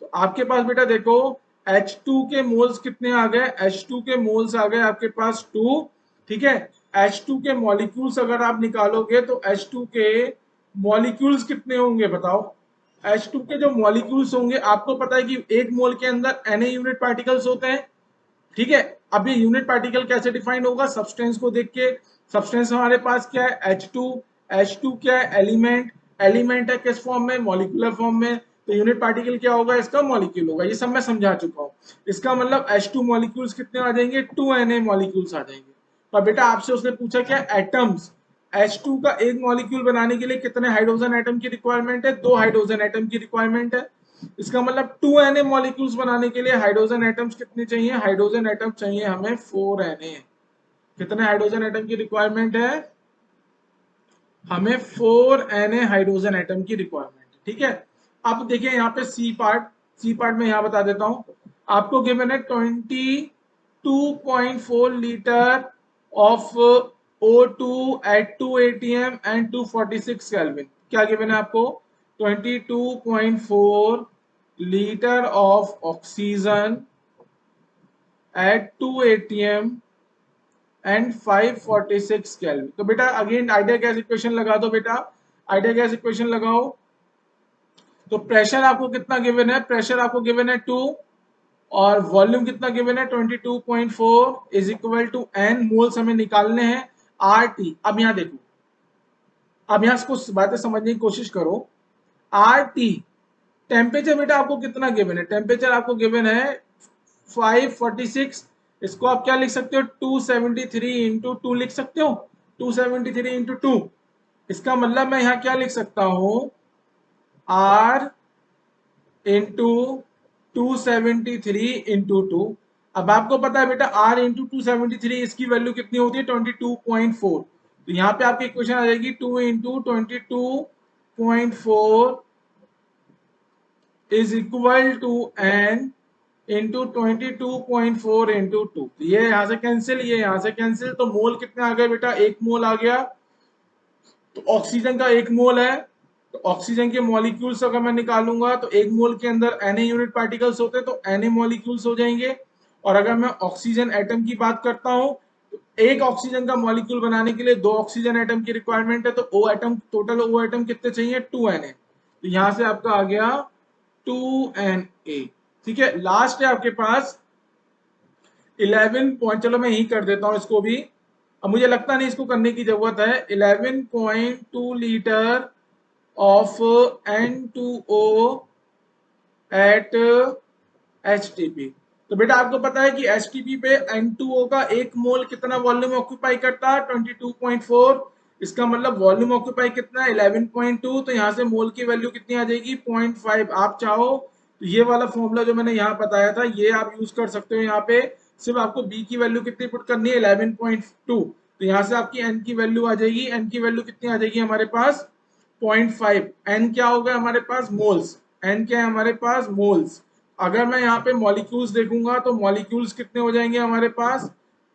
तो आपके पास बेटा देखो H2 के मोल्स कितने आ गए? H2 के मोल्स आ गए आपके पास 2। ठीक है, H2 के मॉलिक्यूल्स अगर आप निकालोगे तो H2 के मॉलिक्यूल्स कितने होंगे बताओ? H2 के जो मॉलिक्यूल्स होंगे, आपको पता है कि एक मोल के अंदर Na यूनिट पार्टिकल्स होते हैं। ठीक है, अब ये यूनिट पार्टिकल कैसे डिफाइन होगा? सब्सटेंस को देख के। सब्सटेंस हमारे पास क्या है? H2। H2 क्या है? एलिमेंट। एलिमेंट है किस फॉर्म में? मॉलिक्यूलर फॉर्म में। तो यूनिट पार्टिकल क्या होगा? इसका मॉलिक्यूल होगा। ये सब मैं समझा चुका हूँ। इसका मतलब H2 मॉलिक्यूल्स कितने आ जाएंगे? 2Na मॉलिक्यूल्स आ जाएंगे। पर बेटा आपसे उसने पूछा क्या? एटम्स। H2 का एक मॉलिक्यूल बनाने के लिए कितने हाइड्रोजन एटम की रिक्वायरमेंट है? 2 हाइड्रोजन एटम की रिक्वायरमेंट है। इसका मतलब 2Na मॉलिक्यूल्स बनाने के लिए हाइड्रोजन एटम्स कितने चाहिए? हाइड्रोजन एटम चाहिए हमें 4Na। कितने हाइड्रोजन एटम की रिक्वायरमेंट है? हमें 4Na हाइड्रोजन एटम की रिक्वायरमेंट है। ठीक है, अब देखिए यहाँ पे सी पार्ट में यहाँ बता देता हूं। आपको गिवन है 22.4 litre of O2 at 2 atm and 246 kelvin. क्या गिवन है आपको? 22.4 litre of oxygen at 2 atm and 546 kelvin. तो बेटा अगेन आइडियल गैस इक्वेशन लगा दो बेटा, आइडियल गैस इक्वेशन लगाओ। तो प्रेशर आपको कितना गिवन है? प्रेशर आपको गिवन है 2, और वॉल्यूम कितना गिवन है? 22.4 is equal to N. Moles हमें निकालने हैं RT। अब यहाँ देखो, अब यहाँ कुछ बातें समझने की कोशिश करो। RT टेम्परेचर बेटा आपको कितना गिवन है? टेम्परेचर आपको गिवन है 546। इसको आप क्या लिख सकते हो? 273 इंटू 2 लिख सकते हो। 273 इंटू 2। इसका मतलब मैं यहाँ क्या लिख सकता हूं? R into 273 into 2। अब आपको पता है बेटा R इंटू 273 इसकी वैल्यू कितनी होती है? 22.4। तो यहाँ पे आपकी इक्वेशन आ जाएगी 2 into 22.4 is equal to n into 22.4 into 2। ये यहां से कैंसिल, ये यहां से कैंसिल। तो मोल कितने आ गए बेटा? 1 मोल आ गया। तो ऑक्सीजन का 1 मोल है, तो ऑक्सीजन के मॉलिक्यूल्स अगर मैं निकालूंगा तो 1 मोल के अंदर Na यूनिट पार्टिकल्स होते हैं, तो Na मॉलिक्यूल्स हो जाएंगे। और अगर मैं ऑक्सीजन एटम की बात करता हूं, तो एक ऑक्सीजन का मॉलिक्यूल बनाने के लिए 2 ऑक्सीजन एटम की रिक्वायरमेंट है। तो O atom, total O atom कितने चाहिए? 2Na। तो यहां से आपका आ गया 2Na। ठीक है, लास्ट है आपके पास 11 पॉइंट। चलो मैं यही कर देता हूं इसको भी, अब मुझे लगता नहीं इसको करने की जरूरत है। 11.2 litre of N2O eight HTP। तो बेटा आपको पता है कि HTP पे N2O का 1 मोल कितना वॉल्यूम ऑक्यूपाई करता है? 22.4। इसका मतलब वॉल्यूम ऑक्यूपाई कितना है? 11.2। तो यहाँ से मोल की वैल्यू कितनी आ जाएगी? 0.5। आप चाहो तो ये वाला फॉर्मूला जो मैंने यहाँ बताया था ये आप यूज कर सकते हो। यहाँ पे सिर्फ आपको B की वैल्यू कितनी पुट करनी है? 11.2। तो यहाँ से आपकी N की वैल्यू आ जाएगी। N की वैल्यू कितनी आ जाएगी हमारे पास? 0.5। N क्या होगा हमारे पास? मोल्स। n क्या है हमारे पास, मोल्स। अगर मैं यहाँ पे मॉलिक्यूल्स देखूंगा तो मॉलिक्यूल्स कितने हो जाएंगे हमारे पास,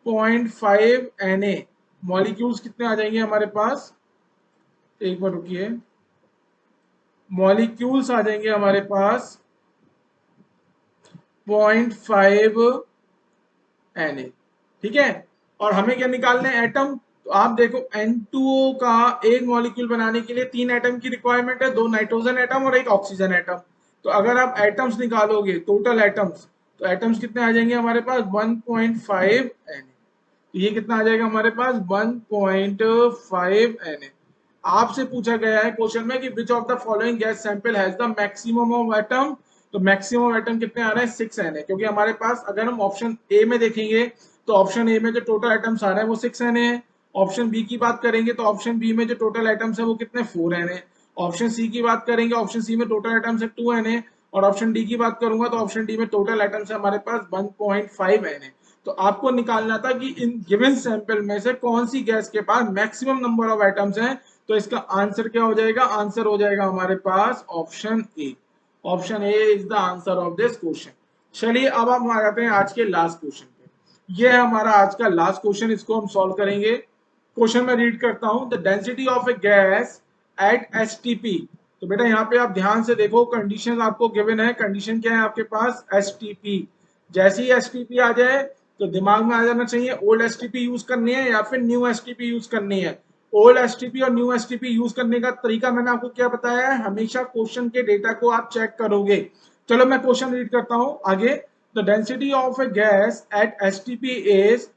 0.5 Na। मॉलिक्यूल्स कितने आ जाएंगे हमारे पास, एक बार रुकिए, मॉलिक्यूल्स आ जाएंगे हमारे पास 0.5 Na। ठीक है, और हमें क्या निकालना है, एटम। तो आप देखो N2O का एक मॉलिक्यूल बनाने के लिए 3 एटम की रिक्वायरमेंट है, 2 नाइट्रोजन एटम और एक ऑक्सीजन एटम। तो अगर आप एटम्स निकालोगे, टोटल एटम्स, तो एटम्स कितने आ जाएंगे हमारे पास, 1.5 Na। तो ये कितना आ जाएगा हमारे पास, 1.5 Na। आपसे पूछा गया है क्वेश्चन में कि विच of the following gas sample has the maximum of atom. तो मैक्सिमम एटम कितने आ रहे हैं, 6 Na। क्योंकि हमारे पास अगर हम ऑप्शन ए में देखेंगे तो ऑप्शन ए में जो टोटल एटम्स आ रहे हैं वो 6 Na है। ऑप्शन बी की बात करेंगे तो ऑप्शन बी में जो टोटल एटम्स है वो कितने, 4 Na। ऑप्शन सी की बात करेंगे, ऑप्शन सी में टोटल एटम्स है 2 Na। और ऑप्शन डी की बात करूंगा तो ऑप्शन डी में टोटल एटम्स है हमारे पास 1.5 Na। तो आपको निकालना था कि इन गिवन सैंपल में से कौन सी गैस के पास मैक्सिमम नंबर ऑफ एटम्स हैं। तो इसका आंसर क्या हो जाएगा, आंसर हो जाएगा हमारे पास option A. Option A is the answer of this question. चलिए अब हम आ जाते हैं आज के लास्ट क्वेश्चन पे। ये है हमारा आज का लास्ट क्वेश्चन, इसको हम सॉल्व करेंगे। क्वेश्चन में रीड करता हूं, the density of A gas at STP. तो बेटा यहाँ पे आप ध्यान से देखो, कंडीशन आपको गिवन है। कंडीशन क्या है आपके पास, एसटीपी। जैसे ही एसटीपी आ जाए तो दिमाग में आ जाना चाहिए ओल्ड एसटीपी यूज करनी है या फिर न्यू एसटीपी यूज करनी है। ओल्ड एसटीपी और न्यू एसटीपी यूज करने का तरीका मैंने आपको क्या बताया है, हमेशा क्वेश्चन के डेटा को आप चेक करोगे। चलो मैं क्वेश्चन रीड करता हूं आगे। The density of A gas at STP is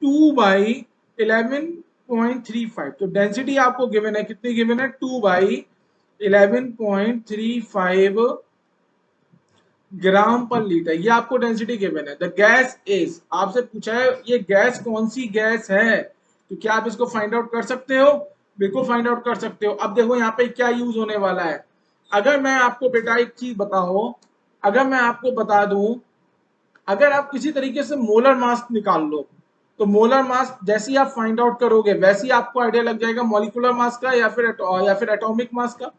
2/11.35। तो डेंसिटी आपको गिवन है, कितनी गिवन है, 2/11.35 ग्राम पर लीटर। ये आपको डेंसिटी गिवन है। द गैस इज, आपसे पूछा है ये गैस कौन सी गैस है, तो क्या आप इसको फाइंड आउट कर सकते हो, बिल्कुल फाइंड आउट कर सकते हो। अब देखो यहाँ पे क्या यूज होने वाला है। अगर मैं आपको बेटा एक चीज बताओ, अगर मैं आपको बता दूं, अगर आप किसी तरीके से मोलर मास निकाल लो, तो मोलर मास जैसे ही आप फाइंड आउट करोगे वैसे ही आपको आइडिया लग जाएगा मॉलिक्यूलर मास का या फिर एटॉमिक मास का।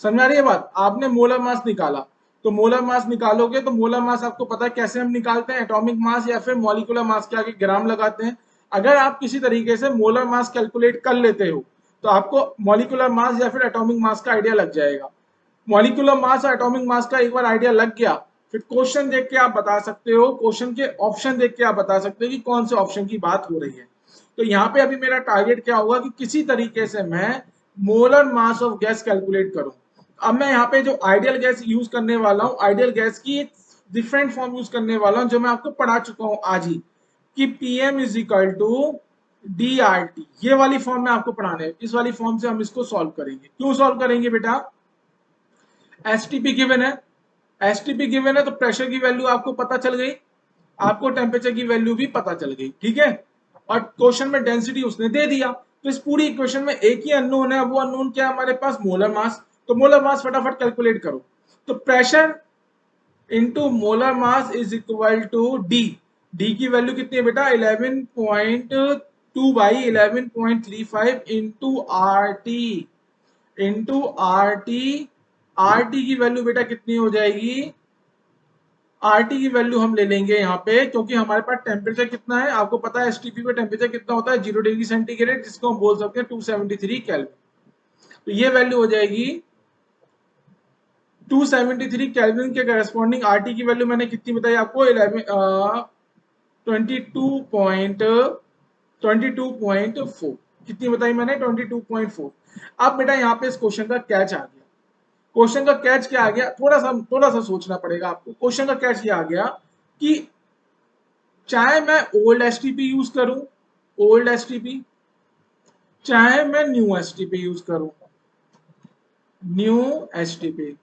समझ आ रही है बात, आपने मोलर मास निकाला, तो मोलर मास निकालोगे तो मोलर मास आपको पता है कैसे हम निकालते हैं, एटॉमिक मास या फिर मॉलिक्यूलर मास के आगे ग्राम लगाते हैं। अगर आप किसी तरीके से मोलर मास कैलकुलेट कर लेते हो तो आपको मॉलिक्यूलर मास या फिर एटॉमिक मास का आइडिया लग जाएगा। मॉलिक्यूलर मास और एटॉमिक मास का एक बार आइडिया लग गया, फिर क्वेश्चन देख के आप बता सकते हो, क्वेश्चन के ऑप्शन देख के आप बता सकते हो कि कौन से ऑप्शन की बात हो रही है। तो यहाँ पे अभी मेरा टारगेट क्या होगा कि किसी तरीके से मैं molar mass of gas calculate करूं। अब मैं यहाँ पे जो आइडियल गैस यूज करने वाला हूँ, आइडियल गैस की एक डिफरेंट फॉर्म यूज करने वाला हूँ जो मैं आपको पढ़ा चुका हूँ आज ही, कि Pm is equal to DRT। ये वाली फॉर्म में आपको पढ़ाने है, इस वाली फॉर्म से हम इसको सॉल्व करेंगे। क्यों सॉल्व करेंगे बेटा, एसटीपी गिवन है, एसटीपी गिवन है तो प्रेशर की वैल्यू आपको पता चल गई, आपको टेम्परेचर की वैल्यू भी पता चल गई, ठीक है। और क्वेश्चन में डेंसिटी उसने दे दिया, तो इस पूरी इक्वेशन में एक ही अननोन है, वो अननोन क्या है हमारे पास, मोलर मास। तो मोलर मास फटाफट कैलकुलेट करो। तो pressure into molar mass is equal to D. D की वैल्यू कितनी है बेटा, 11.2/11.35 into R T, into R T. R T की वैल्यू बेटा कितनी हो जाएगी, आर टी की वैल्यू हम ले लेंगे यहाँ पे, क्योंकि हमारे पास टेम्परेचर कितना है आपको पता है, एसटीपी पे टेम्परेचर कितना होता है, 0 डिग्री सेंटीग्रेड, जिसको हम बोल सकते हैं 273 केल्विन। तो ये वैल्यू हो जाएगी 273 केल्विन के करस्पॉन्डिंग। आरटी की वैल्यू मैंने कितनी बताई आपको, 22.4 कितनी बताई मैंने, 22.4। अब बेटा यहाँ पे इस क्वेश्चन का कैच आ गया। क्वेश्चन का कैच क्या आ गया, थोड़ा सा सोचना पड़ेगा आपको। क्वेश्चन का कैच क्या आ गया कि चाहे मैं ओल्ड एसटीपी यूज करूं, ओल्ड एसटीपी, चाहे मैं न्यू एसटीपी यूज करूं, न्यू एसटीपी,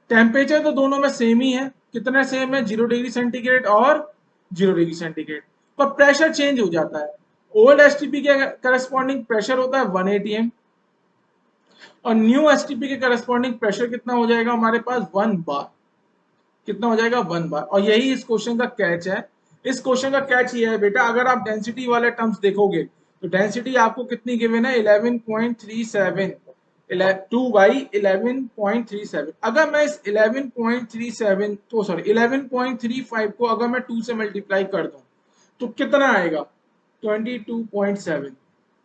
टेम्परेचर तो दोनों में सेम ही है। कितना सेम है, 0 डिग्री सेंटीग्रेड और 0 डिग्री सेंटीग्रेड, पर प्रेशर चेंज हो जाता है। ओल्ड एसटीपी के करस्पॉन्डिंग प्रेशर होता है 1 atm और न्यू एसटीपी के करस्पॉन्डिंग प्रेशर कितना हो जाएगा हमारे पास, 1 बार। कितना हो जाएगा, 1 बार। और यही इस क्वेश्चन का कैच है। इस क्वेश्चन का कैच ये है बेटा, अगर आप डेंसिटी वाले टर्म्स देखोगे तो डेंसिटी आपको कितनी गिवन है, 11.37 2/11.37। अगर मैं इस 11.37 तो सॉरी 11.35 को अगर मैं 2 से मल्टीप्लाई कर दूं तो कितना आएगा? 22.7।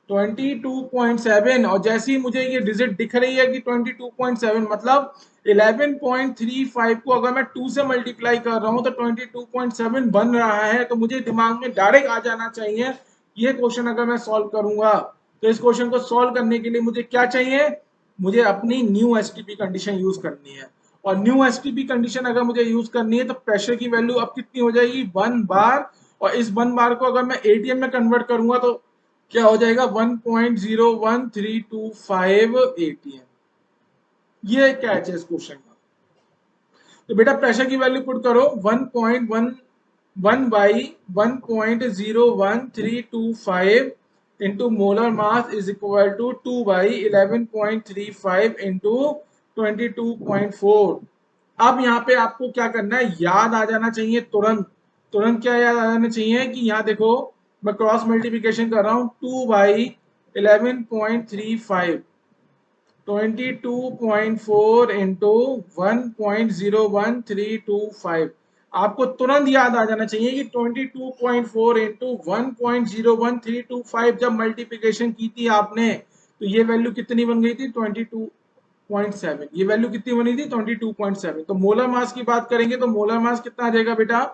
22.7 और जैसे ही मुझे ये डिजिट दिख रही है कि 22.7 मतलब 11.35 को अगर मैं 2 से मल्टीप्लाई कर रहा हूं तो 22.7 बन रहा है। तो मुझे दिमाग में डायरेक्ट आ जाना चाहिए ये क्वेश्चन अगर मैं सॉल्व करूंगा तो इस क्वेश्चन को सॉल्व करने के लिए मुझे क्या चाहिए? मुझे अपनी न्यू एसटीपी कंडीशन यूज करनी है। और न्यू एसटीपी कंडीशन अगर मुझे यूज करनी है तो प्रेशर की वैल्यू अब कितनी हो जाएगी? 1 बार। और इस 1 बार को अगर मैं एटीएम में कन्वर्ट करूंगा तो क्या हो जाएगा? 1.01325 एटीएम। ये कैच है इस क्वेश्चन का। तो बेटा प्रेशर की वैल्यू पुट करो 1.1 by 1.01325 into molar mass is equal to 2/11.35 into 22.4। अब यहाँ पे आपको क्या करना है? याद आ जाना चाहिए तुरंत। तुरंत क्या याद आ जाना चाहिए कि यहाँ देखो मैं क्रॉस मल्टीप्लिकेशन कर रहा हूँ 2/11.35 22.4 इंटू 1.01325। आपको तुरंत याद आ जाना चाहिए कि 22.4 इंटू 1.01325 जब मल्टीप्लिकेशन की थी आपने तो ये वैल्यू कितनी बन गई थी? 22.7। ये वैल्यू कितनी बनी थी? 22.7। तो मोलर मास की बात करेंगे तो मोलर मास कितना आ जाएगा बेटा?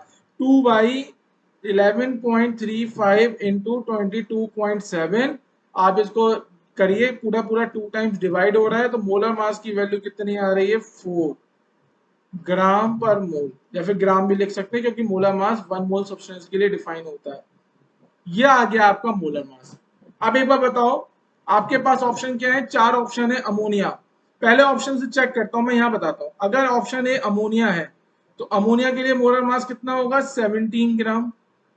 2/11.35 इंटू 22.7। आप इसको करिए पूरा पूरा 2 टाइम्स डिवाइड हो रहा है तो मोलर मास की वैल्यू कितनी आ रही है? 4 ग्राम पर मोल, या फिर ग्राम भी लिख सकते हैं क्योंकि मोलर मास 1 मोल सब्सटेंस के लिए डिफाइन होता है। ये आ गया आपका मोलर मास। अब एक बार बताओ आपके पास ऑप्शन क्या है? 4 ऑप्शन है अमोनिया। पहले ऑप्शन से चेक करता हूं, मैं यहां बताता हूं। अगर ऑप्शन ए अमोनिया है तो अमोनिया के लिए मोलर मास कितना होगा? 17 ग्राम।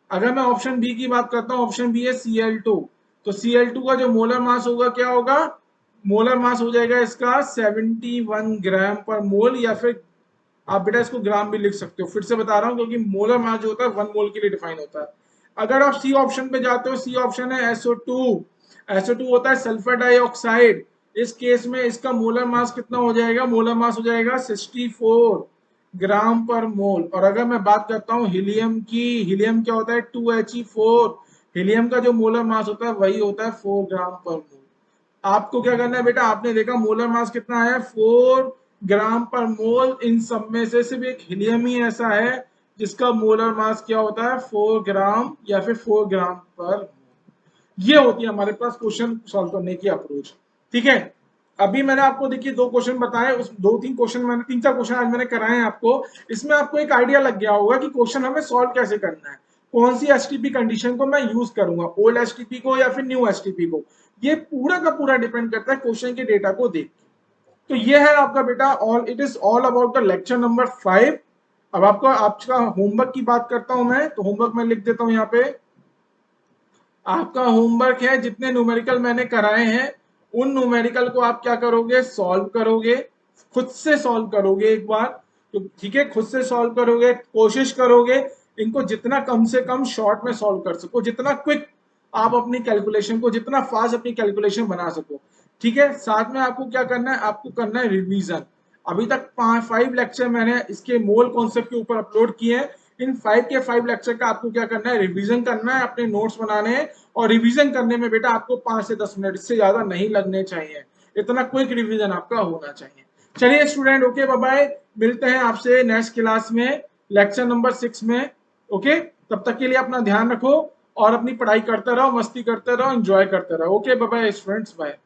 अगर मैं ऑप्शन बी की बात करता हूं, ऑप्शन बी है Cl2, तो Cl2 का जो मोलर मास होगा क्या होगा? मोलर मास हो जाएगा इसका 71 ग्राम पर मोल, या फिर आप बेटा इसको ग्राम भी लिख सकते हो। फिर से बता रहा हूं क्योंकि मोलर मास जो होता है 1 मोल के लिए डिफाइन होता है। अगर आप सी ऑप्शन पे जाते हो, सी ऑप्शन है SO2। SO2 होता है सल्फर डाइऑक्साइड। इस केस में इसका मोलर मास कितना हो जाएगा? मोलर मास हो जाएगा 64 ग्राम पर मोल। और अगर मैं बात करता हूँ हीलियम की, हीलियम क्या होता है? 2He4। हीलियम का जो मोलर मास होता है वही होता है 4 ग्राम पर मोल। आपको क्या करना है बेटा? आपने देखा मोलर मास कितना है? 4 ग्राम पर मोल। इन सब में से सिर्फ एक हीलियम ही ऐसा है जिसका मोलर मास क्या होता है? 4 ग्राम या फिर 4 ग्राम पर मोल। ये होती है हमारे पास क्वेश्चन सॉल्व करने की अप्रोच। ठीक है, अभी मैंने आपको देखिए 2 क्वेश्चन बताए, उस 2-3 क्वेश्चन मैंने 3-4 क्वेश्चन आज मैंने कराए हैं आपको। इसमें आपको एक आइडिया लग गया होगा कि क्वेश्चन हमें सॉल्व कैसे करना है, कौन सी एसटीपी कंडीशन को मैं यूज करूंगा, ओल्ड एसटीपी को या फिर न्यू एसटीपी को। ये पूरा का पूरा डिपेंड करता है क्वेश्चन के डेटा को देख के। तो ये है आपका बेटा all, it is all about the lecture number 5। अब आपका होमवर्क की बात करता हूं मैं, तो होमवर्क मैं लिख देता हूं यहाँ पे। आपका होमवर्क है जितने न्यूमेरिकल मैंने कराए हैं उन न्यूमेरिकल को आप क्या करोगे? सॉल्व करोगे, खुद से सॉल्व करोगे एक बार। तो ठीक है, खुद से सॉल्व करोगे, कोशिश करोगे इनको जितना कम से कम शॉर्ट में सॉल्व कर सको, जितना क्विक आप अपनी कैलकुलेशन को, जितना फास्ट अपनी कैलकुलेशन बना सको। ठीक है, साथ में आपको क्या करना है? आपको करना है रिवीजन। अभी तक 5 लेक्चर मैंने इसके मोल कॉन्सेप्ट के ऊपर अपलोड किए हैं। इन 5 के 5 लेक्चर का आपको क्या करना है? रिवीजन करना है, अपने नोट्स बनाने हैं। और रिवीजन करने में बेटा आपको 5 से 10 मिनट, इससे ज्यादा नहीं लगने चाहिए। इतना क्विक रिवीजन आपका होना चाहिए। चलिए स्टूडेंट, ओके बाय बाय, मिलते हैं आपसे नेक्स्ट क्लास में लेक्चर नंबर 6 में। ओके, तब तक के लिए अपना ध्यान रखो और अपनी पढ़ाई करते रहो, मस्ती करते रहो, एंजॉय करते रहो। Okay bye bye students, bye.